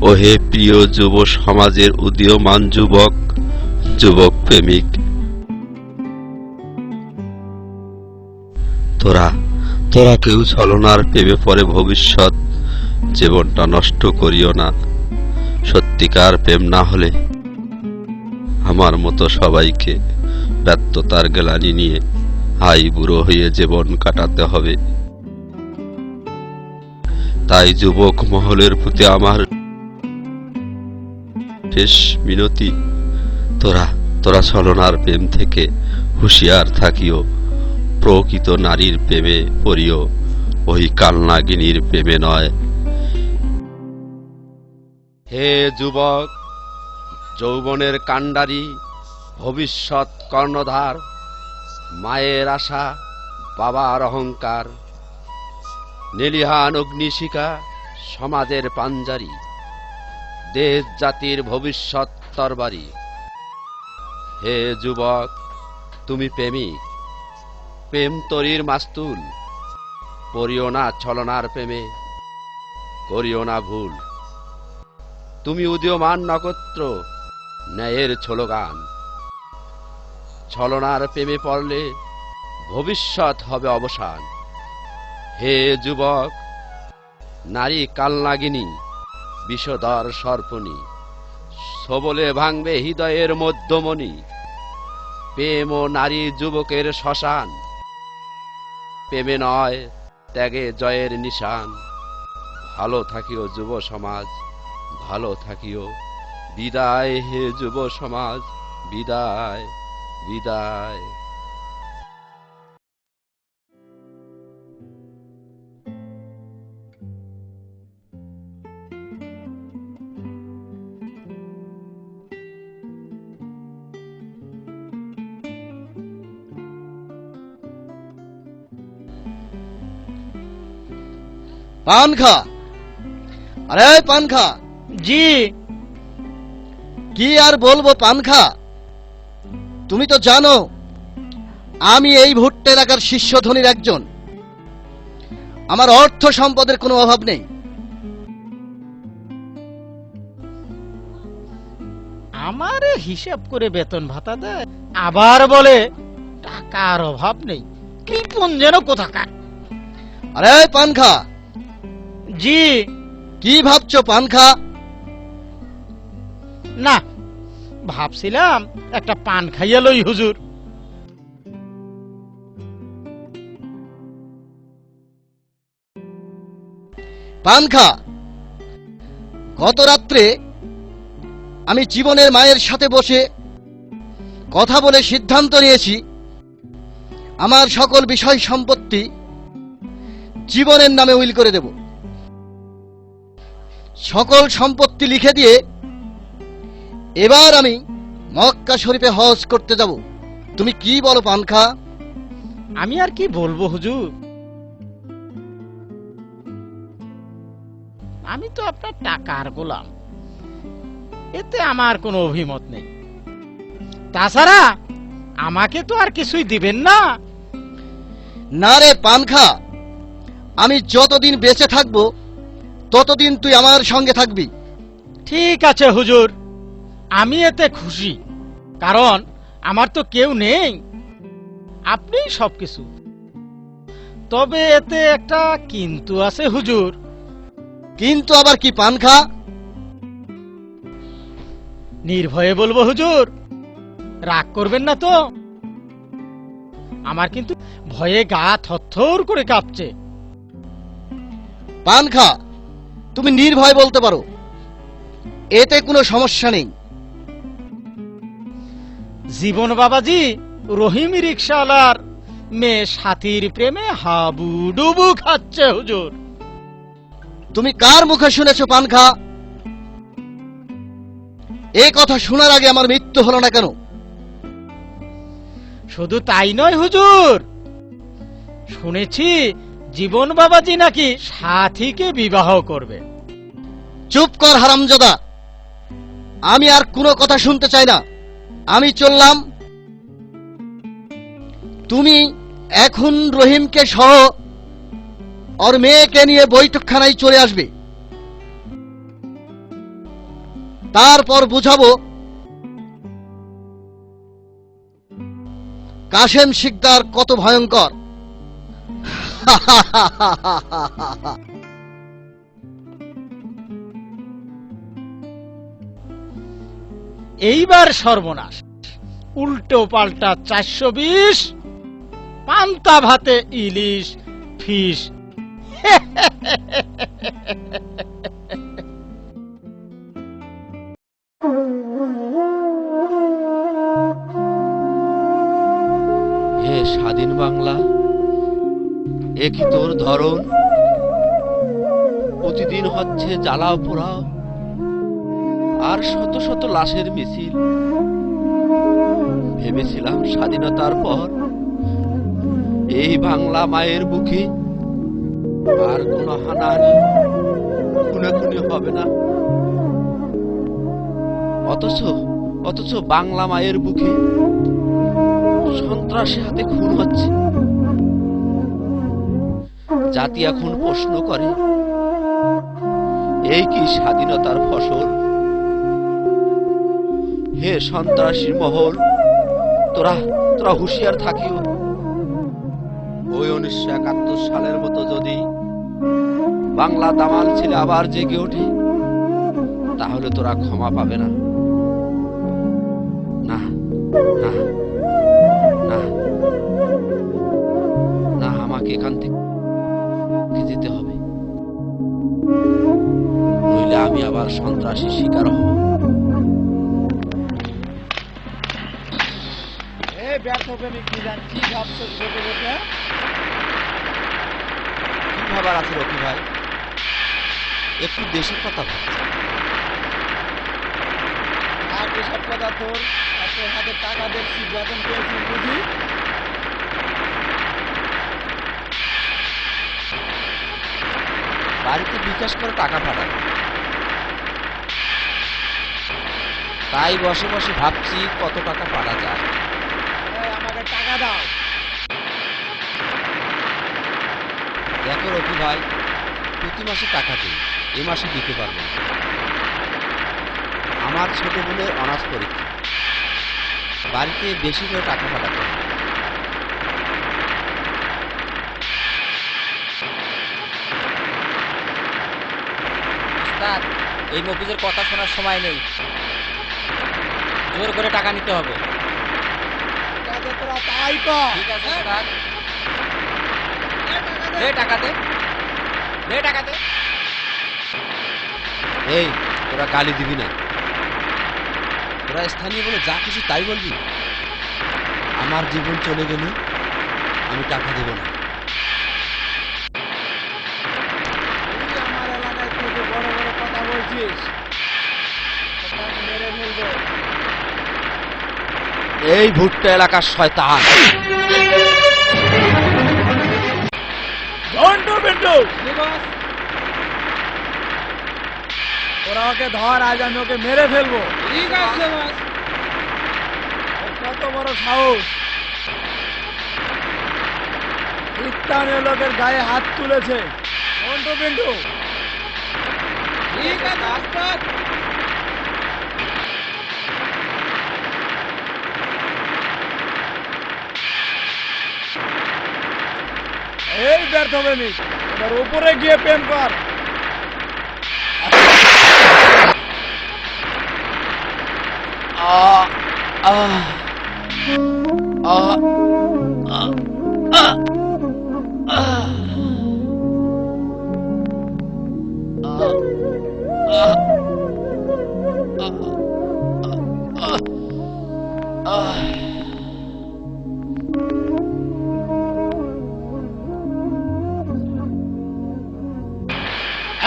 ওহে প্রিয় যুব সমাজের উদীয়মান যুবক, যুবক প্রেমিক, তোরা কেউ ছলনার প্রেমে পরে ভবিষ্যৎ জীবনটা নষ্ট করিও না। সত্যিকার প্রেম না হলে আমার মতো সবাইকে ব্যর্থতার গ্লানি নিয়ে হাই বুড়ো হয়ে জীবন কাটাতে হবে। তাই যুবক মহলের প্রতি আমার শেষ মিনতি, তোরা ছলনার প্রেম থেকে হুঁশিয়ার থাকিও, প্রকৃত নারীর প্রেমে পড়িও, ওই কালনাগিনীর প্রেমে নয়। হে যুবক, যৌবনের কাণ্ডারি ভবিষ্যৎ কর্ণধার, মায়ের আশা, বাবার অহংকার, নেলিহান অগ্নিশিখা, সমাজের পাঞ্জারি, দেশ জাতির ভবিষ্যৎ তরবারি। হে যুবক, তুমি প্রেমিক, প্রেম তরীর মাস্তুল, পড়িও না ছলনার প্রেমে, করিও না ভুল। তুমি উদীয়মান নক্ষত্র, ন্যায়ের ছোলগান, ছলনার প্রেমে পড়লে ভবিষ্যৎ হবে অবসান। হে যুবক, নারী কালনাগিনী, বিষধর সর্পণী, সবলে ভাঙবে হৃদয়ের মধ্যমণি। প্রেম ও নারী যুবকের শ্মশান, প্রেমে নয় ত্যাগে জয়ের নিশান। ভালো থাকিও যুব সমাজ, ভালো থাকিও। বিদায় হে যুব সমাজ, বিদায়, বিদায়। পান খা। আরে পান খা। জি। কি আর বলবো পান খা, তুমি তো জানো আমি এই ভুট্টা এলাকার শীর্ষ ধনীর একজন। আমার অর্থ সম্পদের কোনো অভাব নেই। আমারে হিসাব করে বেতন ভাতা দেয়, আবার বলে টাকার অভাব নেই। কি কোন যেন কোথাকার। আরে পান খা। জি। কি ভাবছো পান খা? না, ভাবছিলাম একটা পান খাইয়া লই হুজুর। পান খা। গত রাত্রে আমি জীবনের মায়ের সাথে বসে কথা বলে সিদ্ধান্ত নিয়েছি আমার সকল বিষয় সম্পত্তি জীবনের নামে উইল করে দেব। সকল সম্পত্তি লিখে দিয়ে এবার আমি মক্কা শরীফে হজ করতে যাব। তুমি কি বলো পানখা? আমি আর কি বলবো হুজুর, আমি তো আপনার টাকার গোলাম, এতে আমার কোনো অভিমত নেই। তাছাড়া আমাকে তো আর কিছুই দিবেন না। না রে পানখা, আমি যতদিন বেঁচে থাকবো ততদিন তুই আমার সঙ্গে থাকবি। ঠিক আছে হুজুর, আমি এতে খুশি, কারণ আমার তো কেউ নেই, আপনিই সবকিছু। তবে এতে একটা কিন্তু আছে হুজুর। কিন্তু আবার কি পানখা? নির্ভয়ে বলবো হুজুর, রাগ করবেন না তো? আমার কিন্তু ভয়ে গা থরথর করে কাঁপছে। পানখা, তুমি নির্ভয় বলতে পারো, এতে কোনো সমস্যা নেই। জীবন বাবাজি রহিম রিকশাওয়ালার মেয়ে সাথীর প্রেমে হাবুডুবু খাচ্ছে হুজুর। তুমি কার মুখে শুনেছো পানখা? এই কথা শোনার আগে আমার মৃত্যু হলো না কেন? শুধু তাই নয় হুজুর, শুনেছি জীবন বাবাজি নাকি সাথীকে বিবাহ করবে। চুপ কর হারামজাদা, আমি আর কোনো কথা শুনতে চাই না। আমি চললাম। তুমি এখন রহিমকে সহ ওর মেয়েকে নিয়ে বৈঠকখানায় চলে আসবে, তারপর বুঝাবো কাশেম শিকদার কত ভয়ঙ্কর। এইবার সর্বনাশ, উল্টো পাল্টা 420, পান্তা ভাতে ইলিশ ফিশ। হে স্বাধীন বাংলা, এ কি তোর ধরন? প্রতিদিন হচ্ছে জ্বালাও পোড়াও আর শত শত লাশের মিছিল। ভেবেছিলাম স্বাধীনতার পর এই বাংলা মায়ের বুকে আর কোনো হানাহানি খুনাখুনি হবে না। অথচ বাংলা মায়ের বুকে সন্ত্রাসী হাতে খুন হচ্ছে। জাতি এখন প্রশ্ন করে, এই কি স্বাধীনতার ফসল? হে সন্ত্রাসীর মহল, তোরা হুঁশিয়ার থাকিও। ওই 1971 সালের মতো যদি বাংলা দামাল ছেলে আবার জেগে ওঠে, তাহলে তোরা ক্ষমা পাবে না। না না না না, আমাকে এখান থেকে যেতে হবে, নইলে আমি আবার সন্ত্রাসী শিকার হব। কি ভাবার আছে রকি ভাই? একটু দেশের কথা ভাবছি। আর এসব কথা তোর হাতে টাকা দেখছি, বেতন পেয়েছি বুঝি। বাড়িতে বিকাশ করে টাকা পাঠাবে, তাই বসে বসে ভাবছি কত টাকা পাঠা যায়। আমাকে টাকা দাও। দেখো রকি ভাই, প্রতি মাসে টাকা দিই, এ মাসে দিতে পারবো না। আমার ছোট বোনের অনার্স পরীক্ষা, বাড়িতে বেশি করে টাকা পাঠাতে হবে। এই মফিজের কথা শোনার সময় নেই, জোর করে টাকা নিতে হবে। তাই কর। ঠিক আছে উস্তাদ, দে টাকা দে, দে টাকা দে। এই তোরা গালি দিবি না, তোরা স্থানীয় বলে যা খুশি তাই বলবি। আমার জীবন চলে গেলে আমি টাকা দেব না। আমার এলাকায় থেকে বড় বড় কথা বলছিস, মেরে ফেলবো। এই ভুট্টা এলাকার শয়তান। ওরা ওকে ধর, আজ আমি ওকে মেরে ফেলবো। ঠিক আছে বস। কত বড় সাহস, স্থানীয় লোকের গায়ে হাত তুলেছে। মন্টু পিন্টু, ঠিক আছে ওস্তাদ। এই ব্যর্থ প্রেমিক, এবার উপরে গিয়ে প্রেম কর।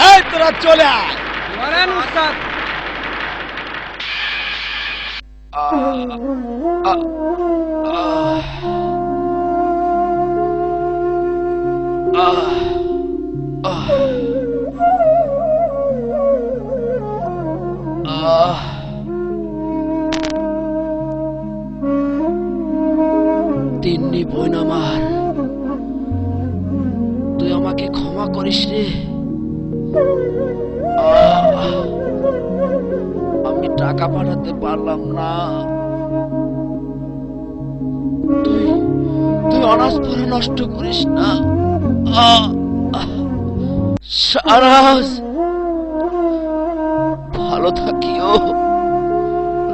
এই তোরা চলে আয়। করেন উস্তাদ। তিন্নি বোন আমার, তুই আমাকে ক্ষমা করিস রে। আমি টাকা পাঠাতে পারলাম না, তুই অনার্স পড়ে নষ্ট করিস না। সারাস, ভালো থাকিও।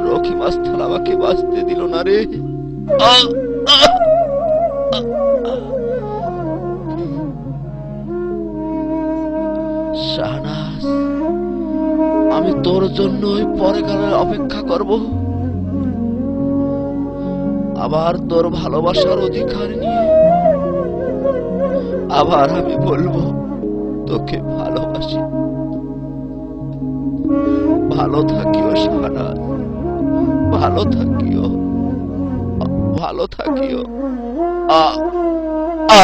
রকি মাস্টার আমাকে বাঁচতে দিল না রে। শাহনাজ, আমি তোর জন্যই পরকালের অপেক্ষা করব, আবার তোর ভালোবাসার অধিকার নিয়ে আবার আমি বলবো তোকে ভালোবাসি। ভালো থাকিও শাহনাজ, ভালো থাকিও। ভালো থাকিও। আ আ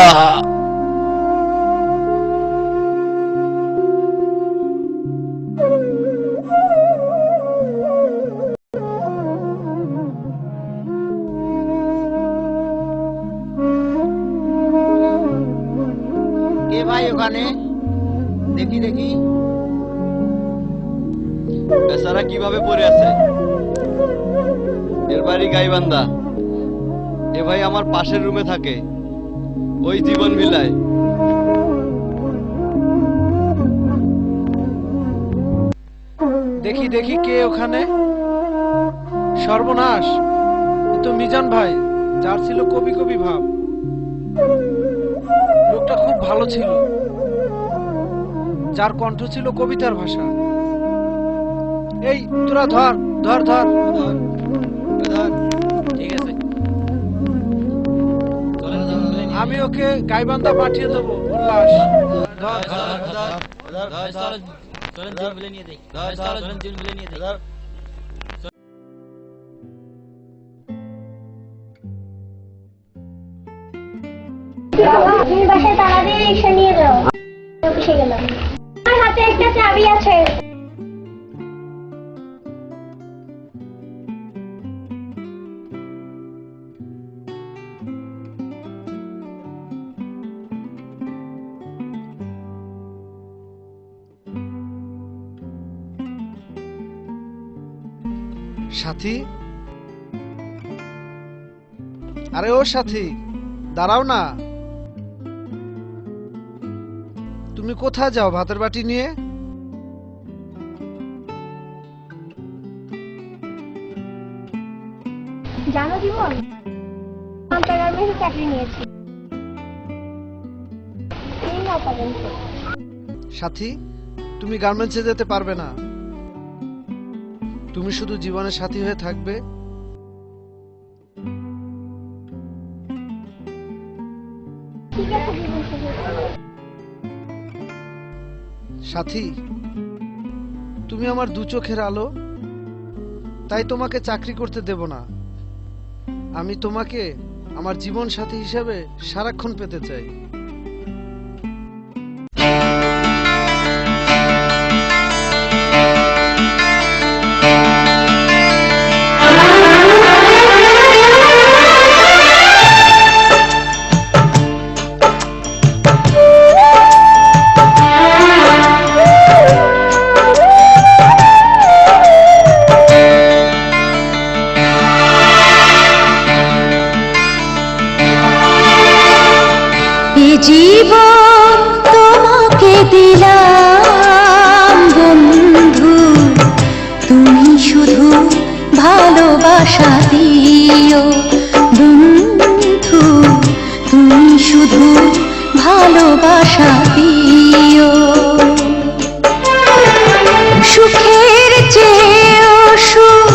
কে ভাই ওখানে? দেখি দেখি। বেচারা কিভাবে পড়ে আছে। এর বাড়ি গাইবান্ধা। এ ভাই আমার পাশের রুমে থাকে, ওই জীবন বিলায়। দেখি দেখি কে ওখানে। সর্বনাশ, এ তো মিজান ভাই, যার ছিল কবি কবি ভাব। লোকটা খুব ভালো ছিল, যার কণ্ঠ ছিল কবিতার ভাষা। এই তোরা ধর ধর ধর ধর। ঠিক আছে, আমি ওকে গাইবান্ধা পাঠিয়ে দেবো। উল্লাস ধর চলেন জীবন বলে নিয়ে দেই, চলেন জীবন বলে নিয়ে দেই। তুমি বাসায় তালা দিয়ে রিক্সা নিয়ে যাও। অফিসে গেলাম, আমার হাতে একটা চাবি আছে। সাথী, আরে ও সাথী, দাঁড়াও না। তুমি কোথায় যাও ভাতের বাটি নিয়ে? জানো জীবন, গার্মেন্টসে চাকরি নিয়েছি। এই নাও পর্যন্ত। সাথী, তুমি গার্মেন্টসে যেতে পারবে না। তুমি শুধু জীবনের সাথী হয়ে থাকবে। ঠিক আছে জীবন সাথী, তুমি আমার দু চোখের আলো, তাই তোমাকে চাকরি করতে দেব না। আমি তোমাকে আমার জীবন সাথী হিসেবে সারাক্ষণ পেতে চাই। জীবন তোমাকে দিলাম বন্ধু, তুমি শুধু ভালোবাসা দিও বন্ধু, তুমি শুধু ভালোবাসা দিও। সুখের চেয়েও সুখ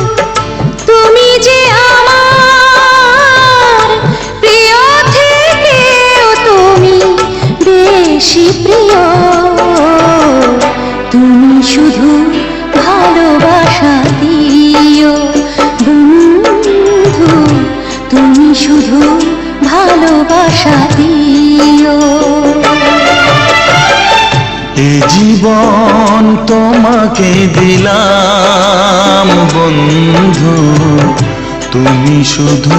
তুমি যে আমার প্রিয় থেকেও তুমি বেশি প্রিয়, তুমি শুধু ভালোবাসা দিও বন্ধু, তুমি শুধু ভালোবাসা দিও। এ জীবন তোমাকে দিলাম বন্ধু, তুমি শুধু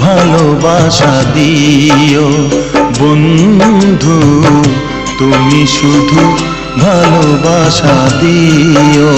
ভালোবাসা দিও বন্ধু, তুমি শুধু ভালোবাসা দিও।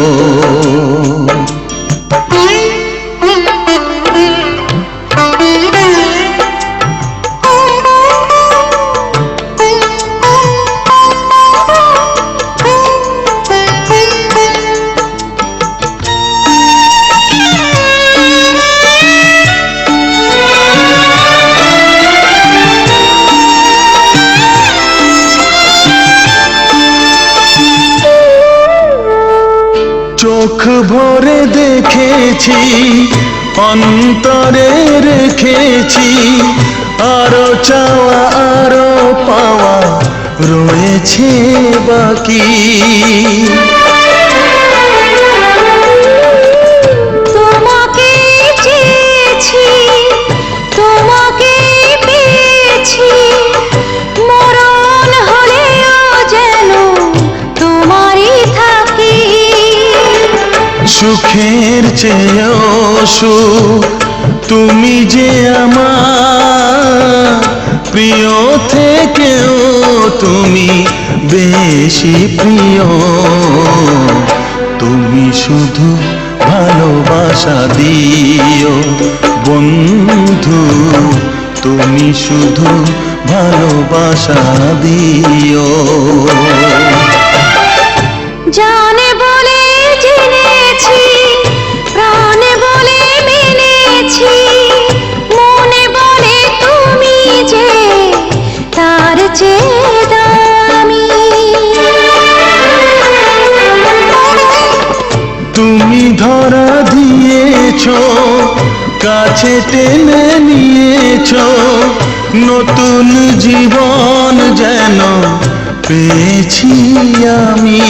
চোখ ভরে দেখেছি, অন্তরে রেখেছি, আরো চাওয়া আরো পাওয়া রয়েছে বাকি। তোমাকে চেয়েছি, তোমার চেয়েও সুখ তুমি যে আমার প্রিয় থেকেও তুমি বেশি প্রিয় তুমি শুধু ভালোবাসা দিও বন্ধু তুমি শুধু ভালোবাসা দিও জানে বলে জেনেছি, প্রাণে বলে মেনেছি, মনে বলে তুমি যে তার চেয়ে দামি। তুমি ধরা দিয়েছ কাছে টেনে নিয়েছ নতুন জীবন যেন পেয়েছি আমি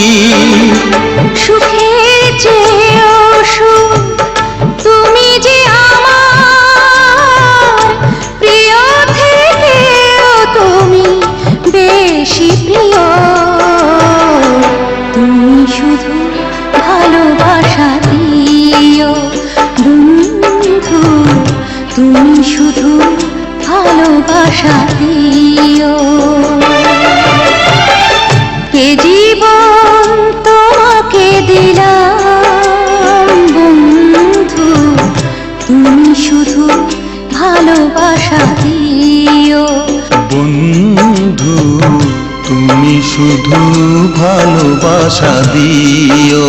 সুখের চেয়েও সুখ তুমি যে আমার প্রিয় থেকেও তুমি বেশি প্রিয়। তুমি শুধু ভালোবাসা দিও বন্ধু, তুমি শুধু ভালোবাসা দিও। এ জীবন তোমাকে দিলাম বন্ধু, তুমি শুধু ভালোবাসা দিও বন্ধু তুমি শুধু ভালোবাসা দিও।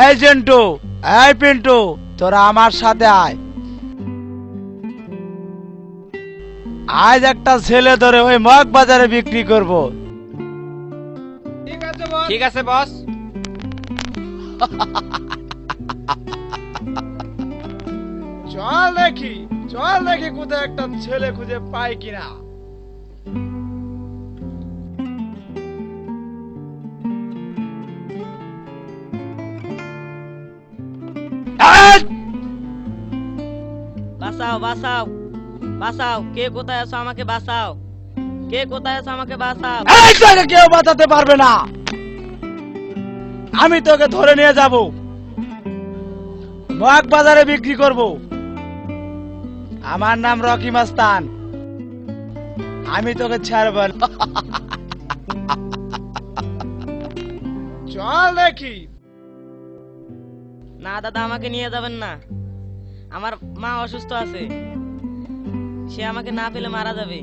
এই জেন্টু, এই পিন্টু, তোরা আমার সাথে আয়। আজ একটা ছেলে ধরে ওই মগ বাজারে বিক্রি করব। ঠিক আছে বস। চল দেখি, চল দেখি কোথায় একটা ছেলে খুঁজে পাই কিনা। বাঁচাও বাঁচাও বাঁচাও, কে কোথায় আছো আমাকে বাঁচাও, কে কোথায় আছো আমাকে বাঁচাও। এই তোকে কেউ বাঁচাতে পারবে না, আমি তোকে ধরে নিয়ে যাব, মগ বাজারে বিক্রি করব। আমার নাম রকি মাস্তান, আমি তোকে ছাড়ব না। চল দেখি। না দাদা, আমাকে নিয়ে যাবেন না, আমার মা অসুস্থ আছে, সে আমাকে না পেলে মারা যাবে।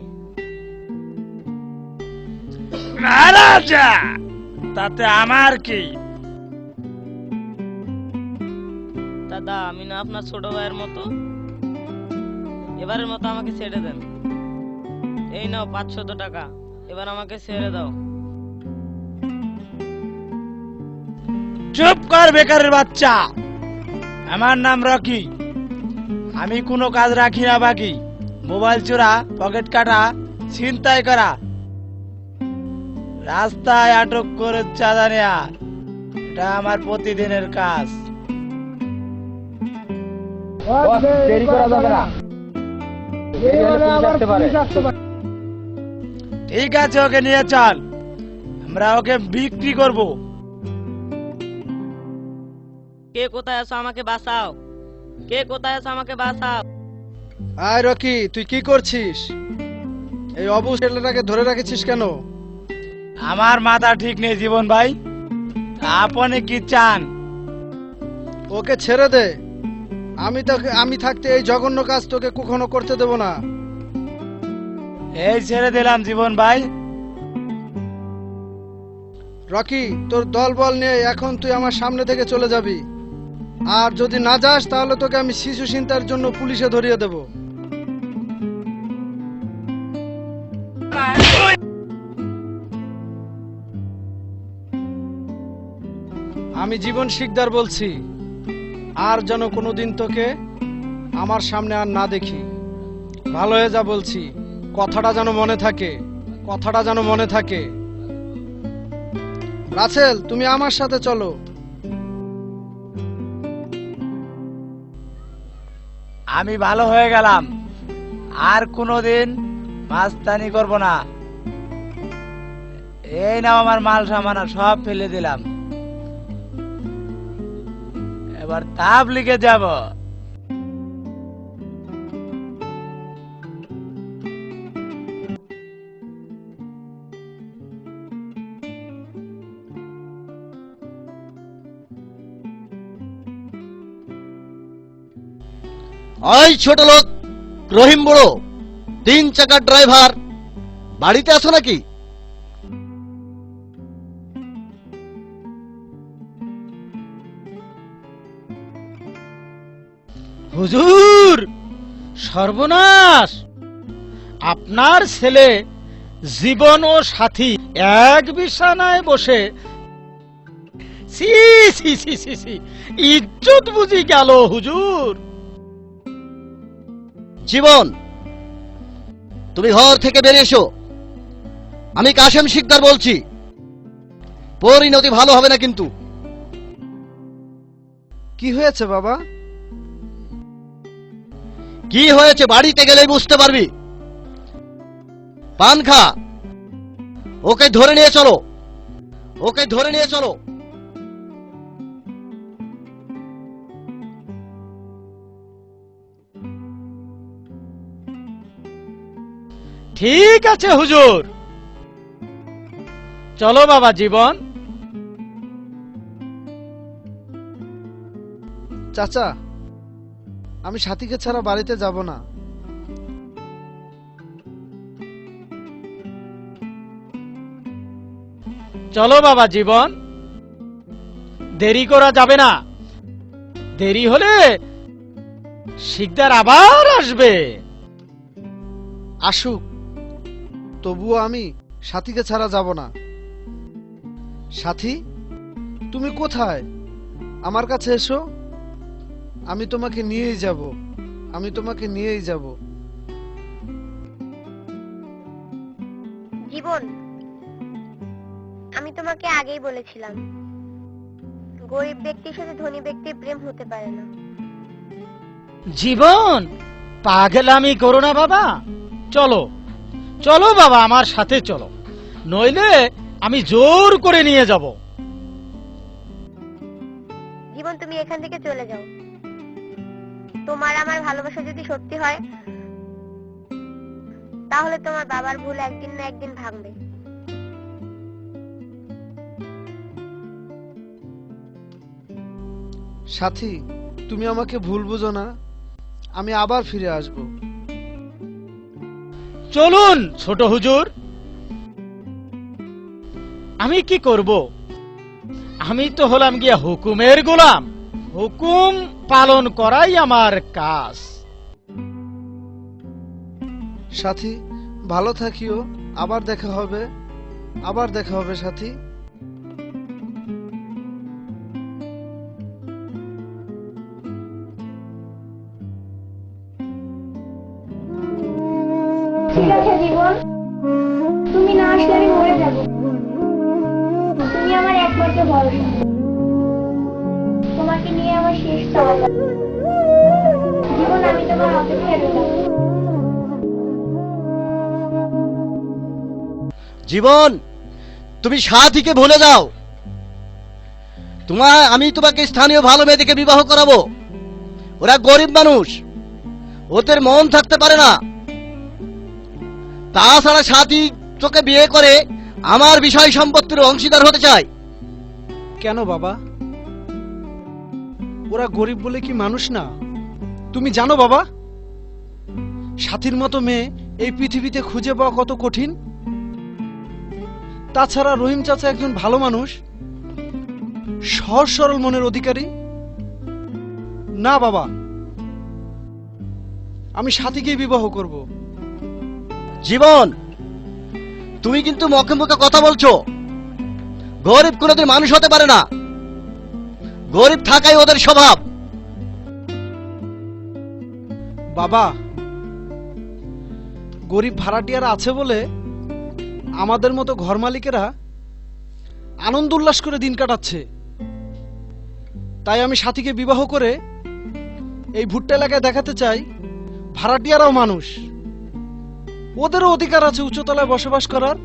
মারা যা, তাতে আমার কি? দাদা, আমি না আপনার ছোট ভাইয়ের মতো, এবারের মতো আমাকে ছেড়ে দেন। এই নাও 500 টাকা, এবার আমাকে ছেড়ে দাও। চুপ কর বেকারের বাচ্চা, আমার নাম রকি, আমি কোনো কাজ রাখি না বাকি। মোবাইল চোরা, পকেট কাটা, ছিনতাই করা, রাস্তায় আটক করে চাঁদা নেয়া, এটা আমার প্রতিদিনের কাজ। দেরি করা যাবে না, ঠিক আছে, ওকে নিয়ে চল, আমরা ওকে বিক্রি করব। কে কোথায় আছো আমাকে বাঁচাও, কে কোথায় আছো আমাকে বাঁচাও। আয় রকি, তুই কি করছিস? এই অবুঝ ছেলেটাকে ধরে রাখছিস কেন? আমার মাথা ঠিক নেই জীবন ভাই, আপনি কি চান? ওকে ছেড়ে দে, আমি থাকতে এই জঘন্য কাজ তোকে কখনো করতে দেব না। এই ছেড়ে দিলাম জীবন ভাই। রকি, তোর দল বল নিয়ে এখন তুই আমার সামনে থেকে চলে যাবি, আর যদি না যাস তাহলে তোকে আমি শিশু ছিনতাইয়ের জন্য পুলিশে ধরিয়ে দেব। আমি জীবন শিকদার বলছি, আর যেন কোনোদিন তোকে আমার সামনে আর না দেখি। ভালো হয়ে যা বলছি, কথাটা যেন মনে থাকে, কথাটা যেন মনে থাকে। রাসেল, তুমি আমার সাথে চলো। আমি ভালো হয়ে গেলাম, আর কোনোদিন মাস্তানি করব না। এই নাও আমার মাল সামানা সব ফেলে দিলাম, এবার তাবলিগে যাব। ওই ছোট লোক রহিম বড় 3 চাকার ড্রাইভার, বাড়িতে আছো নাকি? হুজুর, সর্বনাশ! আপনার ছেলে জীবন ও সাথী এক বিছানায় বসে সি সি সি সি সি, ইজ্জত বুঝি গেল হুজুর। জীবন, তুমি ঘর থেকে বেরিয়ে এসো। আমি কাশেম শিকদার বলছি। পরিণতি ভালো হবে না কিন্তু। কি হয়েছে বাবা? কি হয়েছে বাড়িতে গেলেই বুঝতে পারবি। পান খা, ওকে ধরে নিয়ে চলো, ওকে ধরে নিয়ে চলো। ঠিক আছে হুজুর, চলো বাবা জীবন। চাচা, আমি সাথীকে ছাড়া বাড়িতে যাব না। চলো বাবা জীবন, দেরি করা যাবে না। দেরি হলে শিকদার আবার আসবে। আসুক, তবুও আমি সাথীকে ছাড়া যাব না। সাথী, তুমি কোথায়? আমার কাছে এসো, আমি তোমাকে নিয়েই যাব, আমি তোমাকে নিয়েই যাব। জীবন, আমি তোমাকে আগেই বলেছিলাম, গরিব ব্যক্তির সাথে ধনী ব্যক্তির প্রেম হতে পারে না। জীবন, পাগলামি করো না বাবা। চলো চলো বাবা, আমার সাথে চলো, নইলে আমি জোর করে নিয়ে যাব। জীবন, তুমি এখান থেকে চলে যাও। তোমার আমার ভালোবাসা যদি সত্যি হয়, তাহলে তোমার বাবার ভুল একদিন না একদিন ভাঙবে। সাথী, তুমি আমাকে ভুল বুঝো না, আমি আবার ফিরে আসব। চলুন ছোট হুজুর। আমি কি করব? আমি তো হলাম গিয়া হুকুমের গোলাম। হুকুম পালন করাই আমার কাজ। সাথী, ভালো থাকিও, আবার দেখা হবে, আবার দেখা হবে সাথী। ঠিক আছে জীবন, তুমি না আসলে আমি মরে যাব। তুমি আমার একমাত্র ভরসা, তোমাকে নিয়ে আমার শেষ চলা। জীবন, আমি তোমার অপেক্ষায় রইলাম। জীবন, তুমি সাথীকে ভুলে যাও। আমি তোমাকে স্থানীয় ভালো মেয়ে দেখে বিবাহ করাবো। ওরা গরিব মানুষ, ওদের মন থাকতে পারে না। তাছাড়া সাথী তোকে বিয়ে করে আমার বিষয় সম্পত্তির অংশীদার হতে চায়। কেন বাবা? ওরা গরিব বলে কি মানুষ না? তুমি জানো বাবা, সাথীর মতো মেয়ে এই পৃথিবীতে খুঁজে পাওয়া কত কঠিন। তাছাড়া রহিম চাচা একজন ভালো মানুষ, সহজ সরল মনের অধিকারী। না বাবা, আমি সাথীকেই বিবাহ করব। জীবন, তুমি কিন্তু মুখে মুখে কথা বলছো। গরিব কোনোদিন মানুষ হতে পারে না, গরিব থাকাই ওদের স্বভাব। বাবা, গরিব ভাড়াটিয়ারা আছে বলে আমাদের মতো ঘর মালিকেরা আনন্দ উল্লাস করে দিন কাটাচ্ছে। তাই আমি সাথীকে বিবাহ করে এই ভুট্টা এলাকায় দেখাতে চাই ভাড়াটিয়ারাও মানুষ, ওদেরও অধিকার আছে উচ্চতলায় বসবাস করার।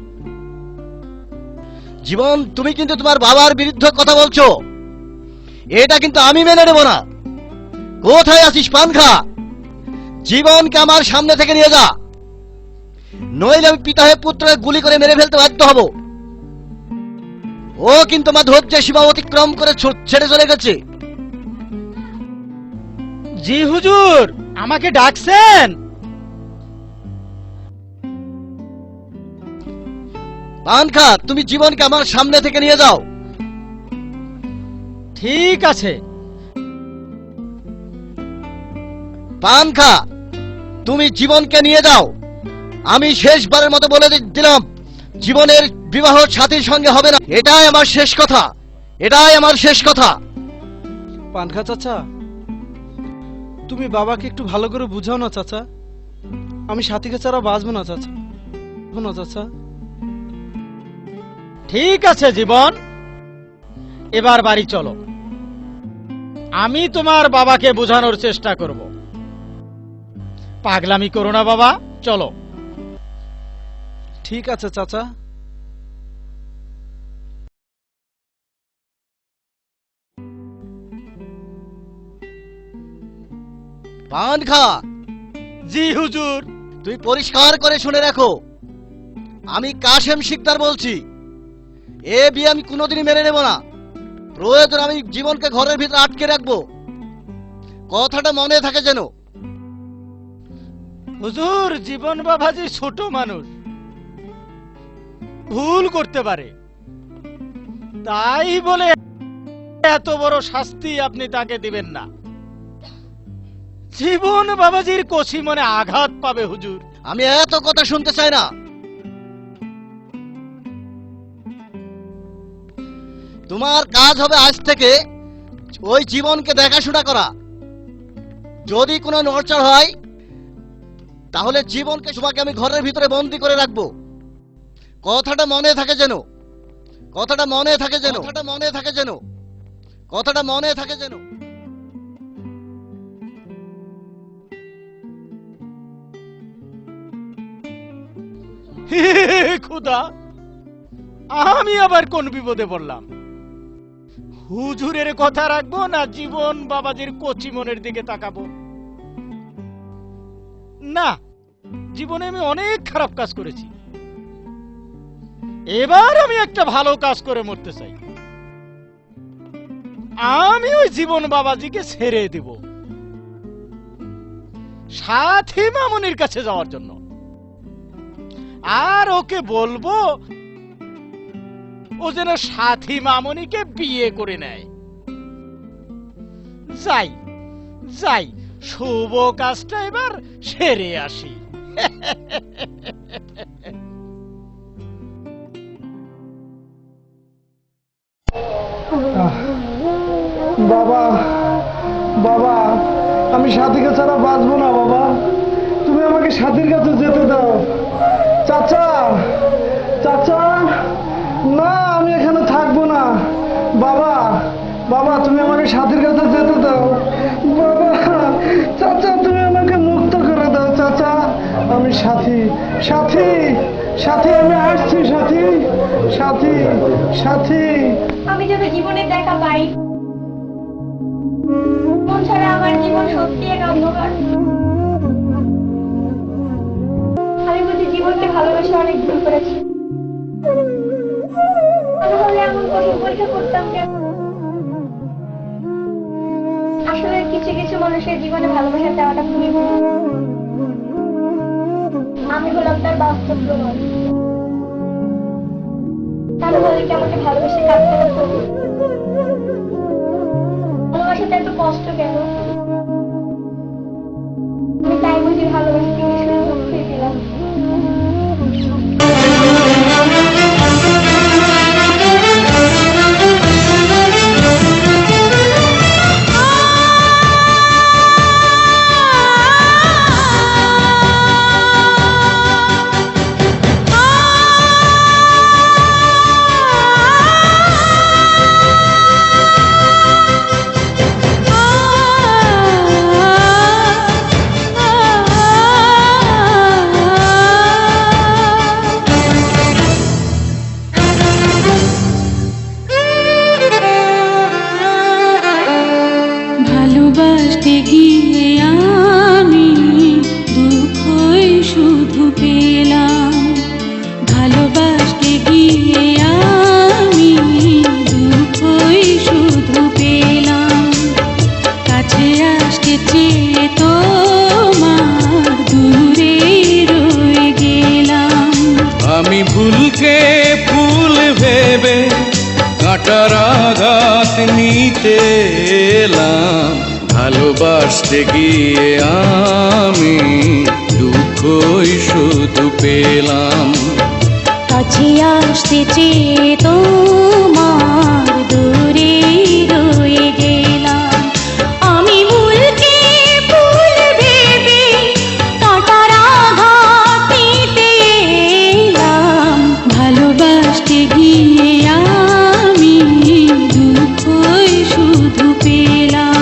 জীবন, তুমি কিন্তু তোমার বাবার বিরুদ্ধে কথা বলছো, এটা কিন্তু আমি মেনে নেব না। কোথায় আছিস পানখা? জীবনকে আমার সামনে থেকে নিয়ে যা, নইলে আমি পিতা হয়ে পুত্রকে গুলি করে মেরে ফেলতে বাধ্য হব। ও কিন্তু আমার ধৈর্যের সীমা অতিক্রম করে ছেড়ে চলে গেছে। জি হুজুর, আমাকে ডাকছেন? পানখা, তুমি জীবনকে আমার সামনে থেকে নিয়ে যাও। ঠিক আছে। পানখা, তুমি জীবনকে নিয়ে যাও। আমি শেষবারের মতো বলে দিলাম, জীবনের বিবাহ সাথীর সঙ্গে হবে না। এটাই আমার শেষ কথা, এটাই আমার শেষ কথা। পানখা চাচা, তুমি বাবাকে একটু ভালো করে বুঝাও না চাচা। আমি সাথীকে ছাড়া বাঁচবো না চাচা, না চাচা। ঠিক আছে জীবন, এবার বাড়ি চলো, আমি তোমার বাবাকে বোঝানোর চেষ্টা করব। পাগলামি করো না বাবা, চলো। ঠিক আছে চাচা। পানখা। জি হুজুর। তুই পরিষ্কার করে শুনে রাখো, আমি কাশেম শিকদার বলছি। এ বিয়ে আমি কোনোদিনই মেনে নেব না। প্রয়োজন আমি জীবনকে ঘরের ভিতরে আটকে রাখবো, কথাটা মনে থাকে যেন। হুজুর, জীবন বাবাজি ছোট মানুষ, ভুল করতে পারে, তাই বলে এত বড় শাস্তি আপনি তাকে দিবেন না। জীবন বাবাজির কচি মনে আঘাত পাবে হুজুর। আমি এত কথা শুনতে চাই না। তোমার কাজ হবে আজ থেকে ওই জীবনকে দেখাশোনা করা। যদি কোনো নড়চড় হয় তাহলে জীবনকে তোমাকে আমি ঘরের ভিতরে বন্দি করে রাখবো, কথাটা মনে থাকে যেন, কথাটা মনে থাকে যেন, কথাটা মনে থাকে যেন, কথাটা মনে থাকে যেন। খুদা, আমি আবার কোন বিপদে পড়লাম? হুজুরের কথা রাখবো না জীবন বাবাজির কচি মনের দিকে তাকাবো? না, জীবনে আমি অনেক খারাপ কাজ করেছি, এবার আমি একটা ভালো কাজ করে মরতে চাই। আমি ওই জীবন বাবাজিকে ছেড়ে দিব সাথী মামুনির কাছে যাওয়ার জন্য, আর ওকে বলবো ও যেন সাথী মামুনিকে বিয়ে করে নেয়। যাই যাই, শুভ কাজটা এবার সেরে আসি। বাবা, বাবা, আমি সাথীকে ছাড়া বাঁচবো না। বাবা, তুমি আমাকে সাথীর কাছে যেতে দাও। চাচা, চাচা, না, আমি এখানে থাকবো না। বাবা, বাবা, তুমি আমাকে সাথীর কাছে যেতে দাও। বাবা, চাচা, তুমি আমাকে মুক্ত করে দাও। চাচা, আমি সাথী, সাথী, সাথী, আমি আসছি। সাথী, সাথী, সাথী। আমি যদি জীবনে দেখা পাই, মন ছাড়া আমার জীবন সত্যি এক অন্ধকার। আমি বুঝি জীবনকে ভালোবেসে অনেক ভুল করেছি। তাহলে এমন কঠিন পরীক্ষা করতাম কেন? আসলে কিছু কিছু মানুষের জীবনে ভালোবাসা দেওয়াটা খুবই ভুল। আমি হলাম তার বাস্তব প্রমাণ। তাহলে কি আমাকে ভালোবেসে কাঁদতে হতো? ভালোবাসাতে এত কষ্ট কেন? আমি তাই বুঝি ভালোবাসা থেকে শুরু করতে দিলাম। ভালোবাসতে গিয়ে আমি দুঃখই শুধু পেলাম, ভালোবাসতে গিয়ে আমি দুঃখই শুধু পেলাম, কাছে আসতে চেয়ে তোমার দূরে রয়ে গেলাম। আমি ভুলকে ফুল ভেবে কাঁটার আঘাত নিতে এলাম, ভালোবাসতে গিয়ে আমি দুঃখই শুধু পেলাম, কাছে আসতে চেয়ে তোমার দূরে রয়ে গেলাম। আমি ভুলকে ফুল ভেবে কাঁটার আঘাত নিতে এলাম, ভালোবাসতে গিয়ে আমি দুঃখই শুধু পেলাম।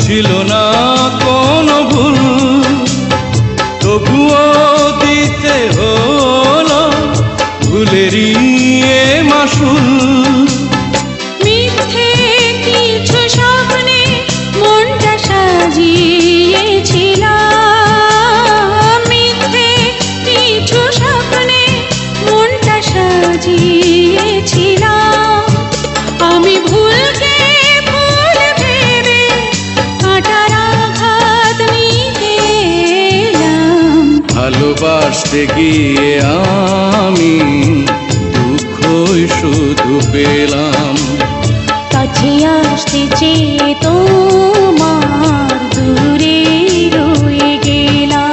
ছিল না কোনো ভুল, তবুও দিতে হলো ভুলেরই এ মাসুল। মিথ্যে কিছু স্বপ্নে মনটা সাজিয়েছিলাম, মিথ্যে কিছু স্বপ্নে মনটা সাজিয়েছিলাম, আমি ভুলকে ফুল ভেবে কাঁটার আঘাত নিতে এলাম, ভালোবাসতে গিয়ে আমি দুঃখই শুধু পেলাম, কাছে আসতে চেয়ে তোমার দূরে রয়ে গেলাম।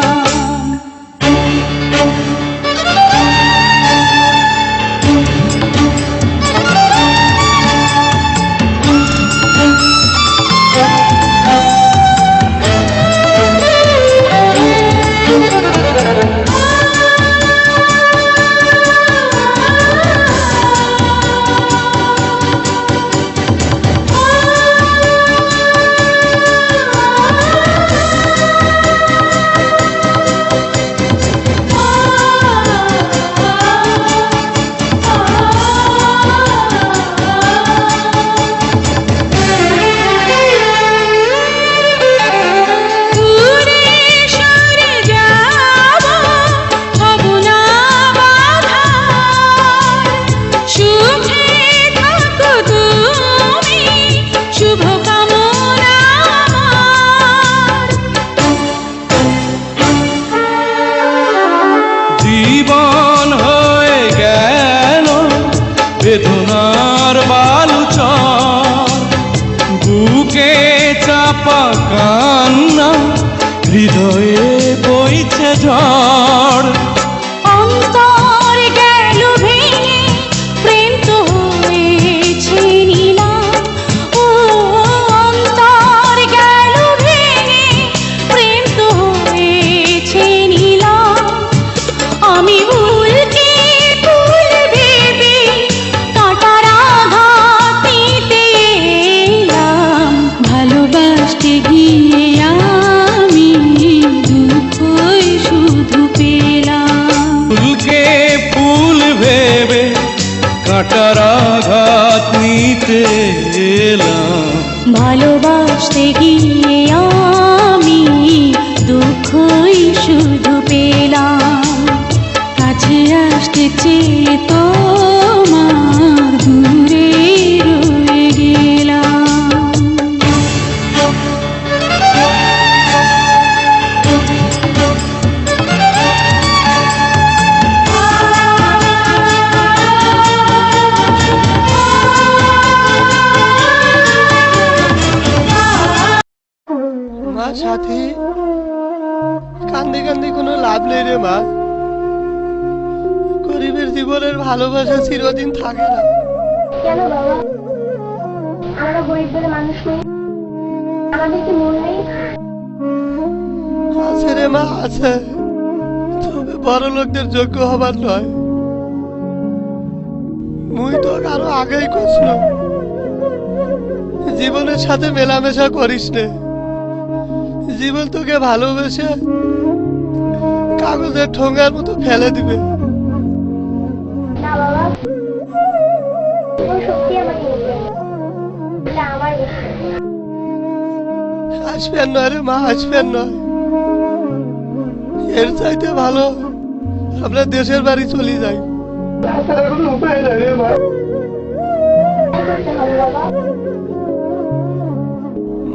জীবন হয়ে গেল বেদনার বালুচর, বুকে চাপা কান্না, হৃদয়ে বইছে ঝড়। অন্তর গেল ভেঙে প্রেম তো হয়েছে নিলাম, ও অন্তর গেল ভেঙে প্রেম তো হয়েছে নিলাম, আমি ভুলকে ফুল ভেবে কাঁটার আঘাত নিতে এলাম, ভালোবাসতে গিয়ে আমি দুঃখই শুধু পেলাম, ফুলকে ফুল ভেবে কাঁটার আঘাত নিতে এলাম, ভালোবাসতে গিয়ে আমি দুঃখই শুধু পেলাম, কাছে আসতে চেয়ে তোমার দূরে রয়ে গেলাম। কান্দি কান্দি কোনো লাভ নেই রে মা। গরিবের জীবনের ভালোবাসা চিরদিন থাকে না। কেন বাবা, আমরা গরিব বলে মানুষ নেই? আমাদের কি মন নেই? আছে রে মা, আছে, তবে বড় লোকদের যোগ্য হবার নয়। মুই তো আরো আগেই কষ্ট, জীবনের সাথে মেলামেশা করিস নে। জীবন তোকে ভালোবেসে কাগজের ঠোঙার মতো ফেলে দিবে। না বাবা, জীবন সত্যি আমাকে নিতে, এটা আমার ইচ্ছে। আসবেন নয় রে মা, আসবেন নয়। এর চাইতে ভালো আমরা দেশের বাড়ি চলে যাই। উপায় নাই রে মা।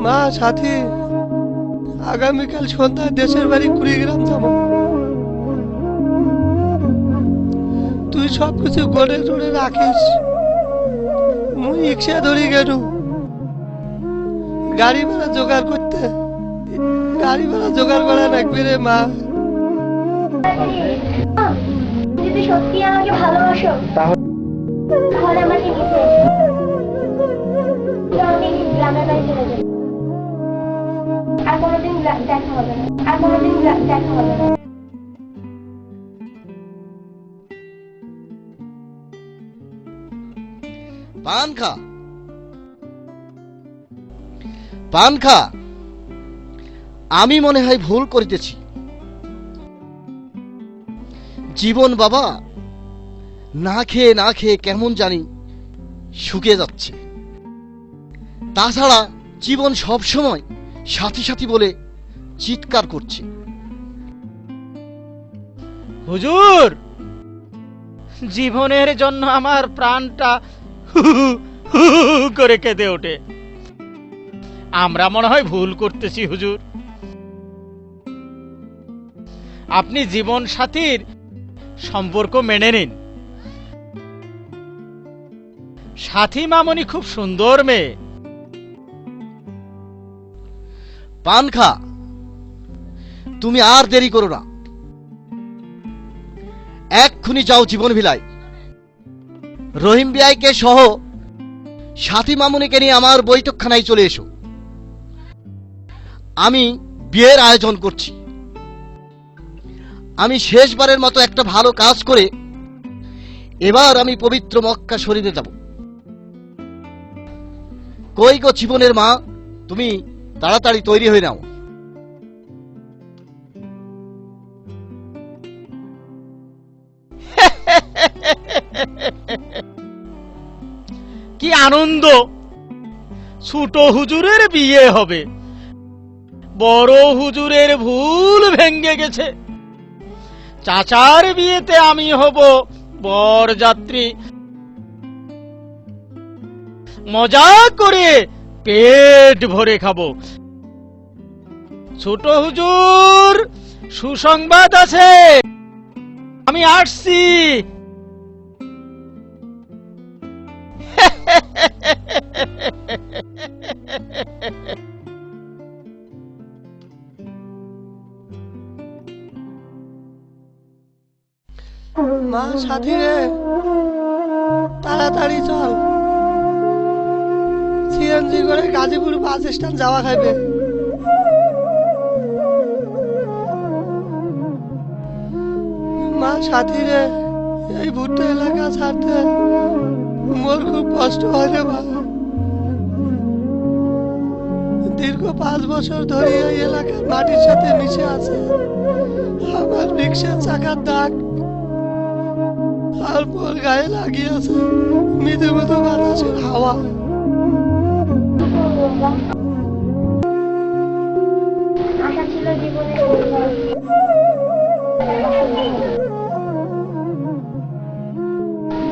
মা, সাথী, আগামীকাল সন্ধ্যায় দেশের বাড়ি কুড়িগ্রাম যাবো। তুই সবকিছু গড়ে টড়ে রাখিস। মুই রিক্সা ধরি গেলু গাড়ি ভাড়া জোগাড় করতে। গাড়ি ভাড়া জোগাড় করা লাগবে রে মা। যদি সত্যি আমাকে ভালোবাসো তাহলে আমাকে নিতে আমি গ্রামের বাড়ি চলে যাই। আর কোনোদিন দেখা হবে না, আর কোনোদিন দেখা হবে না। পান খা, পান খা। আমি মনে হয় ভুল করিতেছি। জীবন বাবা না খেয়ে কেমন জানি শুকিয়ে যাচ্ছে। তাছাড়া জীবন সব সময় সাথী সাথী বলে চিৎকার করছে। হুজুর, জীবনের জন্য আমার প্রাণটা হু হু হু হু করে কেঁদে ওঠে। আমরা মনে হয় ভুল করতেছি হুজুর। আপনি জীবন সাথীর সম্পর্ক মেনে নিন। সাথী মামনি খুব সুন্দর মেয়ে। পান খা, তুমি আর দেরি করো না, এক্ষুনি যাও জীবন ভিলায়। রহিম বিআইকে সহ সাথী মামুনিকে নিয়ে আমার বৈঠকখানায় চলে এসো। আমি বিয়ের আয়োজন করছি। আমি শেষবারের মতো একটা ভালো কাজ করে এবার আমি পবিত্র মক্কা শরীফে যাব। কই গো জীবনের মা, তুমি তাড়াতাড়ি তৈরি হয়ে নাও। কি আনন্দ! ছোট হুজুরের বিয়ে হবে। বড় হুজুরের ভুল ভেঙ্গে গেছে। চাচার বিয়েতে আমি হব বরযাত্রী। মজা করে পেট ভরে খাবো। ছোট হুজুর, সুসংবাদ আছে, আমি আসছি। মা, সাথী রে, তাড়াতাড়ি চল। সিএনজি করে গাজীপুর বাস স্ট্যান্ড যাওয়া খাইবে। মা, সাথী রে, এই ভুট্টা এলাকা ছাড়তে মোর খুব কষ্ট হয় রে মা। দীর্ঘ 5 বছর ধরে এই এলাকার মাটির সাথে মিশে আছে আমার রিক্সার চাকার দাগ। আর মোর গায়ে লাগিয়েছে মৃদু মৃদু বাতাসের হাওয়া। আশা ছিল জীবনে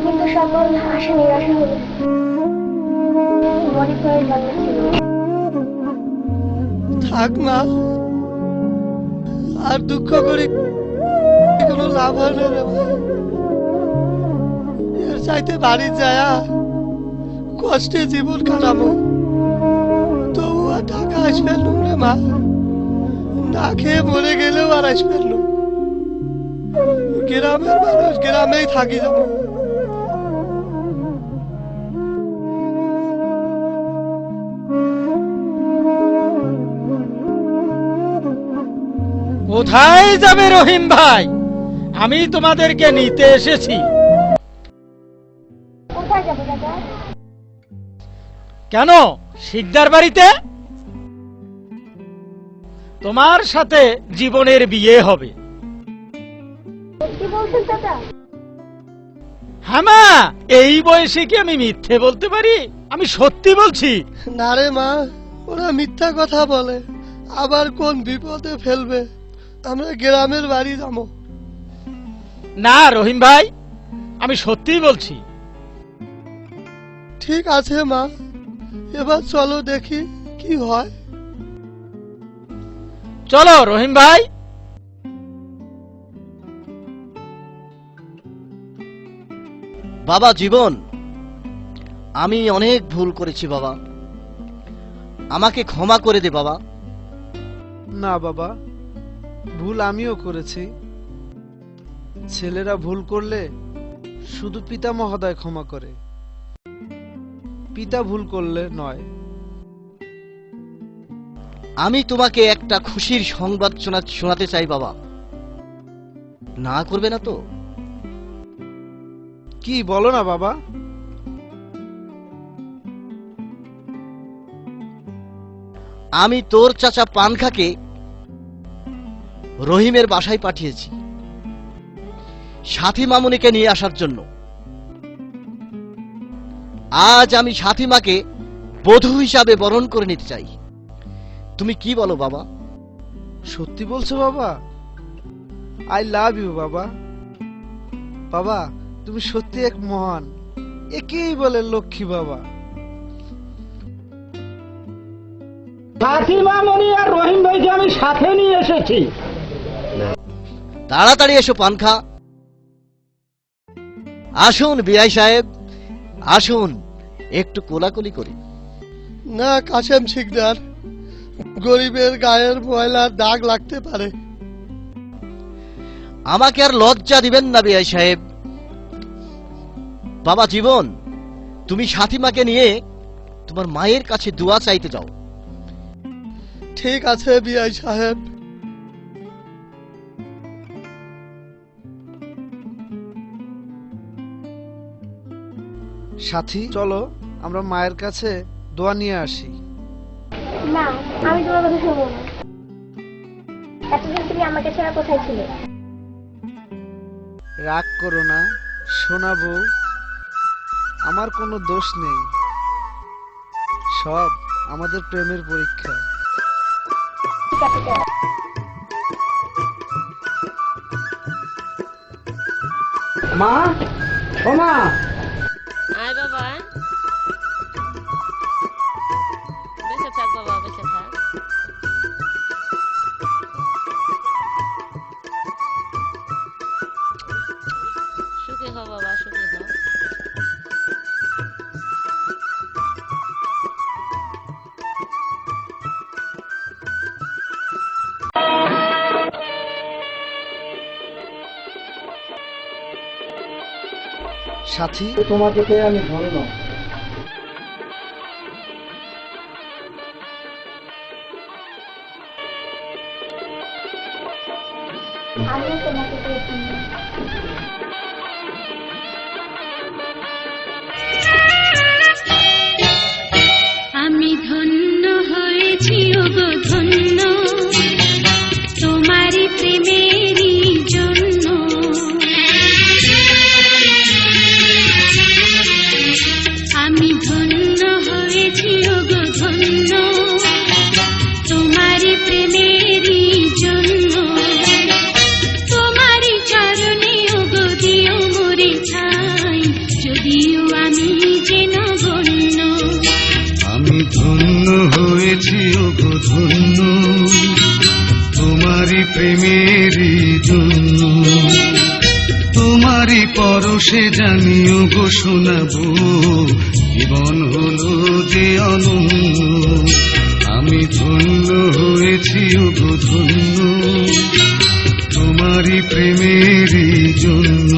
কিন্তু সকল আশা নিরাশা হল। গরিব হয়ে জন্মেছিল। থাক মা, আর দুঃখ করে কোনো লাভ হয় না রে মা। এর চাইতে বাড়ি যায় কষ্টে জীবন কাটাবো। তবু আর টাকা আসবে রে মা। না খেয়ে মরে গেলেও আর আসবে না। গ্রামের মানুষ গ্রামেই থাকি যাবো। কোথায় যাবে রহিম ভাই? আমি তোমাদেরকে নিতে এসেছি। কোথায় যাবো দাদা? কেন, শিকদার বাড়িতে? তোমার সাথে জীবনের বিয়ে হবে। সত্যি বলছেন দাদা? হ্যাঁ মা, এই বয়সে কি আমি মিথ্যে বলতে পারি? আমি সত্যি বলছি। না রে মা, ওরা মিথ্যা কথা বলে, আবার কোন বিপদে ফেলবে। আমরা গ্রামের বাড়ি যাবো। না রহিম ভাই, আমি সত্যিই বলছি। ঠিক আছে মা, এবার চলো দেখি কি হয়। চলো রহিম ভাই। বাবা জীবন, আমি অনেক ভুল করেছি বাবা, আমাকে ক্ষমা করে দে বাবা। না বাবা, ভুল আমিও করেছি। ছেলেরা ভুল করলে শুধু পিতা মহোদয় ক্ষমা করে, পিতা ভুল করলে নয়। আমি তোমাকে একটা খুশির সংবাদ শোনাতে চাই বাবা, না করবে না তো? কি বলো না বাবা। আমি তোর চাচা পানখাকে রহিমের বাসায় পাঠিয়েছি সাথী মামুনিকে নিয়ে আসার জন্য। আজ আমি সাথী মাকে বধূ হিসাবে বরণ করে নিতে চাই। তুমি কি বলো বাবা? সত্যি বলছো বাবা? আই লাভ ইউ বাবা। বাবা, তুমি সত্যি এক মহান, একেই বলে লক্ষ্মী বাবা। সাথী মামুনি আর রহিম ভাইকে আমি সাথে নিয়ে এসেছি। তাড়াতাড়ি এসো পানখা। আসুন বিআই সাহেব, আসুন একটু কোলাকুলি করি। না কাশেম শিকদার, গরিবের গায়ের ময়লার দাগ লাগতে পারে। আমাকে আর লজ্জা দিবেন না বিআই সাহেব। বাবা জীবন, তুমি সাথীমাকে নিয়ে তোমার মায়ের কাছে দোয়া চাইতে যাও। ঠিক আছে বিআই সাহেব। সাথী, চলো আমরা মায়ের কাছে দোয়া নিয়ে আসি। না, আমি তোমার কথা শুনবো না। এতদিন তুমি আমাকে ছাড়া কোথায় ছিলে? রাগ করো না শোনাবো, আমার কোনো দোষ নেই, সব আমাদের প্রেমের পরীক্ষা। মা, ও মা, আয় বাবা, বেঁচে থাক বাবা, বেঁচে থাক। সুখী হও বাবা, সুখী হও। সাথী, তোমাকে পেয়ে আমি ধন্য। আমিও তোমাকে পেয়েছি। আমি ধন্য হয়েছি ওগো ধন্য, তোমারই প্রেমেরই জন্য। আমি ধন্য হয়েছি ওগো ধন্য, তোমারই প্রেমেরই জন্য। তোমারই চরণে ওগো দিও মোরে ঠাই, যদিও আমি যে নগণ্য। আমি ধন্য হয়েছি ওগো ধন্য, তোমারই প্রেমেরই জন্য। তোমারই পরশে জানিও গো শোনাবো, জীবন হলো যে অনন্য। আমি ধন্য হয়েছি ওগো ধন্য তোমারই প্রেমেরই জন্য।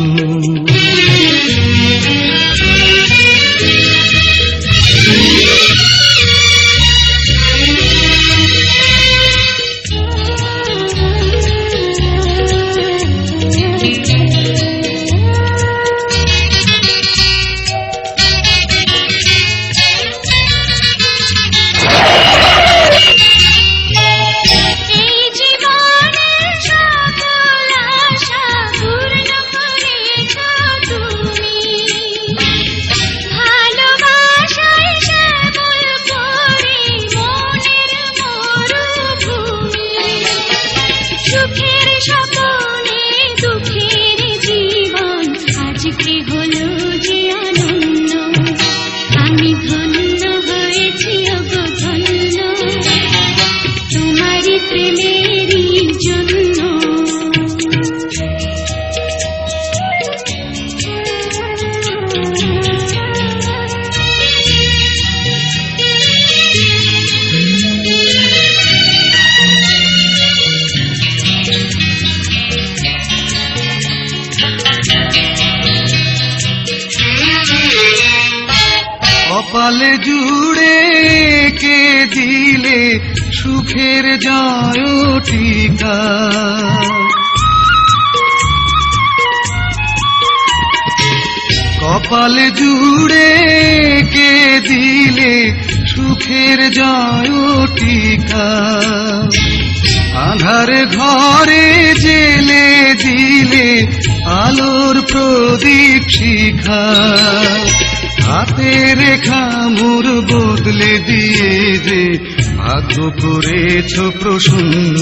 কপালে জুড়ে কে দিলে সুখের জয় টিকা, কপালে জুড়ে কে দিলে সুখের জয় টিকা, আধার ঘরে জেলে দিলে আলোর প্রদীপ শিখা, হাতে রেখা মোর বদলে দিয়ে যে ভাগ্য করেছ প্রসন্ন,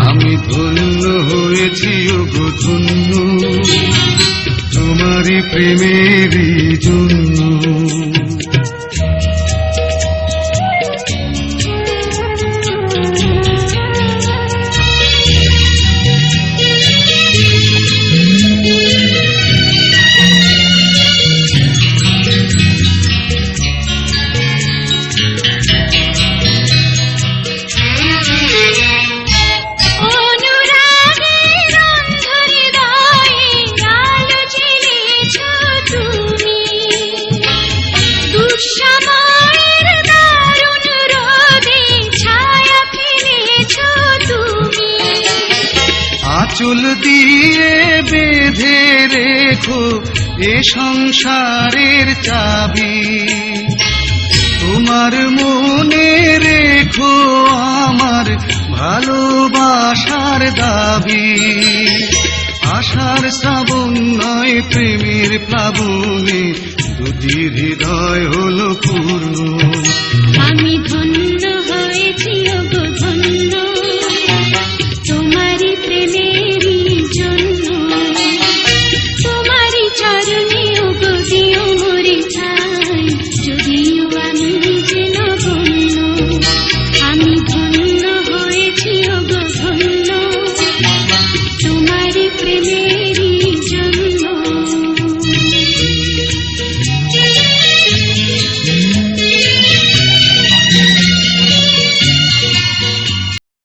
আমি ধন্য হয়েছি ওগো ধন্য তোমারই প্রেমেরই জন্য। আঁচল দিয়ে বেঁধে রেখো এ সংসারের চাবি, তোমার মনে রেখো আমার ভালোবাসার দাবি, আশার শ্রাবণ নয় প্রেমের প্লাবনে দুটি হৃদয় হলো পূর্ণ,